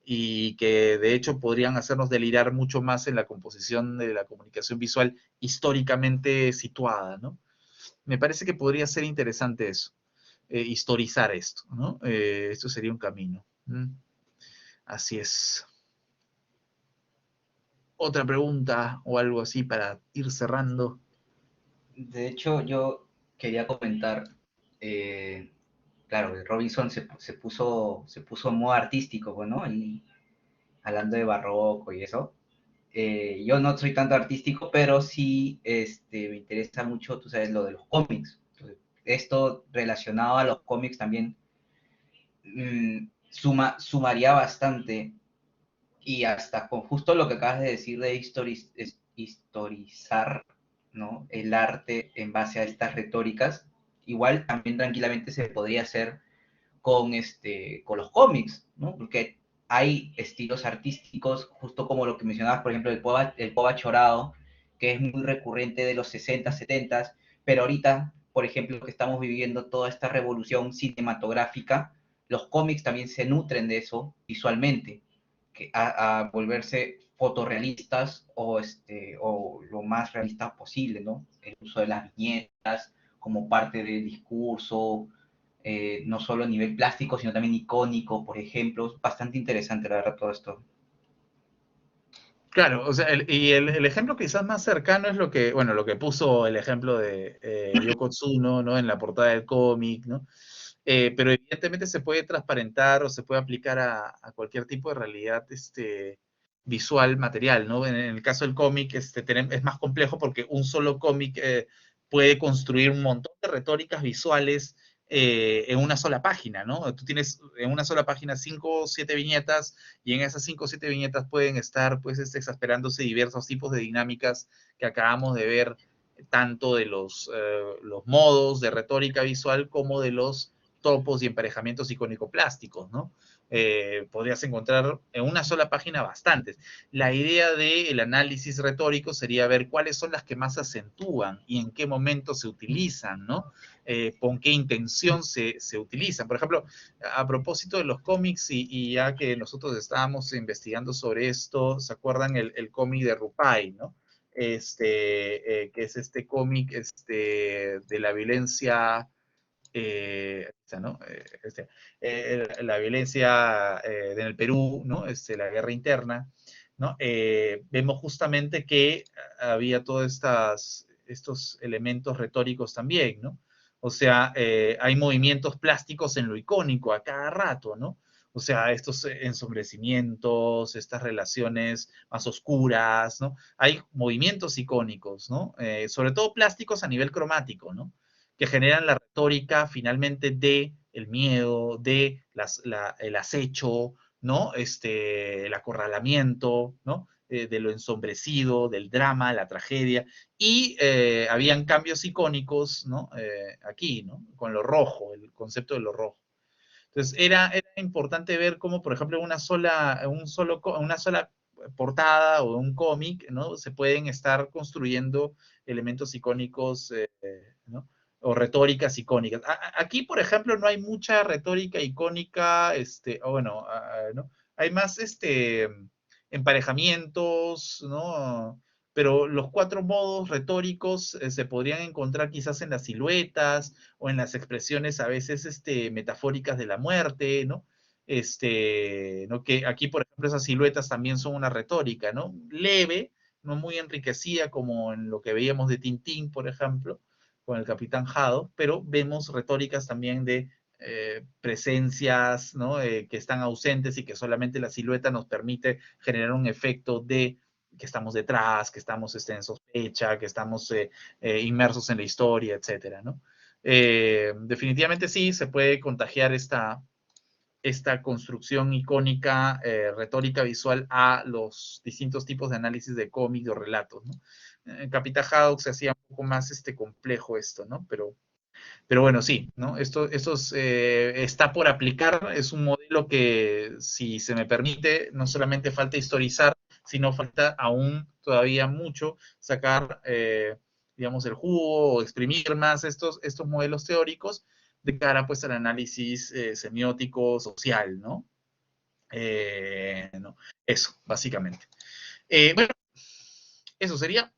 y que de hecho podrían hacernos delirar mucho más en la composición de la comunicación visual históricamente situada, ¿no? Me parece que podría ser interesante eso, historizar esto, ¿no? Esto sería un camino. Así es. Otra pregunta o algo así para ir cerrando. De hecho, yo quería comentar, claro, Robinson se puso en modo artístico, pues, ¿no? Y hablando de barroco y eso. Yo no soy tanto artístico, pero sí me interesa mucho, tú sabes, lo de los cómics. Entonces, esto relacionado a los cómics también sumaría bastante y hasta con justo lo que acabas de decir de historizar, ¿no? El arte en base a estas retóricas, igual también tranquilamente se podría hacer con los cómics, ¿no? Porque hay estilos artísticos, justo como lo que mencionabas, por ejemplo, el Pova Chorado, que es muy recurrente de los 60, 70, pero ahorita, por ejemplo, que estamos viviendo toda esta revolución cinematográfica, los cómics también se nutren de eso visualmente, a volverse fotorrealistas o lo más realistas posible, ¿no? El uso de las viñetas, como parte del discurso, no solo a nivel plástico, sino también icónico, por ejemplo. Es bastante interesante, la verdad, todo esto. Claro, o sea, el ejemplo quizás más cercano es lo que, bueno, lo que puso el ejemplo de Yoko Tsuno, ¿no? En la portada del cómic, ¿no? Pero evidentemente se puede transparentar o se puede aplicar a cualquier tipo de realidad visual, material, ¿no? En el caso del cómic es más complejo porque un solo cómic puede construir un montón de retóricas visuales en una sola página, ¿no? Tú tienes en una sola página 5 o 7 viñetas y en esas 5 o 7 viñetas pueden estar pues exasperándose diversos tipos de dinámicas que acabamos de ver, tanto de los modos de retórica visual como de los topos y emparejamientos icónico-plásticos, ¿no? Podrías encontrar en una sola página bastantes. La idea del análisis retórico sería ver cuáles son las que más acentúan y en qué momento se utilizan, ¿no? Con qué intención se utilizan. Por ejemplo, a propósito de los cómics, y ya que nosotros estábamos investigando sobre esto, ¿se acuerdan el cómic de Rupai, ¿no? Que es este cómic de la violencia ¿no? La violencia en el Perú, ¿no? La guerra interna, ¿no? Vemos justamente que había todos estos elementos retóricos también, ¿no? O sea, hay movimientos plásticos en lo icónico a cada rato, ¿no? O sea, estos ensombrecimientos, estas relaciones más oscuras, ¿no? Hay movimientos icónicos, ¿no? Sobre todo plásticos a nivel cromático, ¿no? Que generan la retórica finalmente de el miedo, de el acecho, ¿no? El acorralamiento, ¿no? De lo ensombrecido, del drama, la tragedia, y habían cambios icónicos, ¿no? Aquí, ¿no? Con lo rojo, el concepto de lo rojo. Entonces, era importante ver cómo, por ejemplo, una sola portada o un cómic, ¿no? Se pueden estar construyendo elementos icónicos, ¿no? O retóricas icónicas. Aquí, por ejemplo, no hay mucha retórica icónica, o bueno, ¿no? Hay más emparejamientos, ¿no? Pero los 4 modos retóricos se podrían encontrar quizás en las siluetas o en las expresiones a veces metafóricas de la muerte, ¿no? ¿No? Que aquí, por ejemplo, esas siluetas también son una retórica, ¿no? Leve, no muy enriquecida como en lo que veíamos de Tintín, por ejemplo, con el Capitán Haddock, pero vemos retóricas también de presencias, ¿no? Que están ausentes y que solamente la silueta nos permite generar un efecto de que estamos detrás, que estamos en sospecha, que estamos inmersos en la historia, etcétera, ¿no? Definitivamente sí, se puede contagiar esta construcción icónica, retórica visual a los distintos tipos de análisis de cómics o relatos, ¿no? En Capitán Haddock se hacía un poco más complejo esto, ¿no? Pero bueno, sí, ¿no? Esto está por aplicar, es un modelo que, si se me permite, no solamente falta historizar, sino falta aún todavía mucho sacar, digamos, el jugo o exprimir más estos modelos teóricos de cara pues al análisis semiótico social, ¿no? No, eso, básicamente. Bueno, eso sería.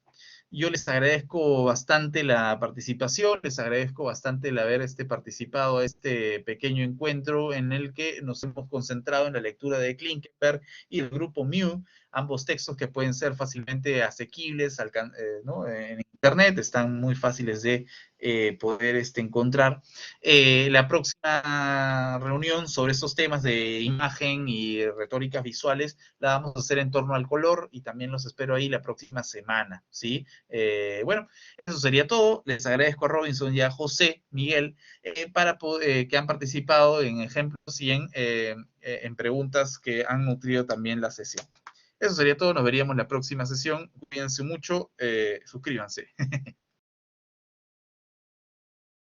Yo les agradezco bastante la participación, les agradezco bastante el haber participado a este pequeño encuentro en el que nos hemos concentrado en la lectura de Klinkenberg y el grupo Mew, ambos textos que pueden ser fácilmente asequibles, ¿no? En internet, están muy fáciles de poder encontrar. La próxima reunión sobre estos temas de imagen y retóricas visuales la vamos a hacer en torno al color y también los espero ahí la próxima semana, ¿sí? Bueno, eso sería todo. Les agradezco a Robinson y a José Miguel que han participado en ejemplos y en preguntas que han nutrido también la sesión. Eso sería todo. Nos veríamos la próxima sesión. Cuídense mucho. Suscríbanse.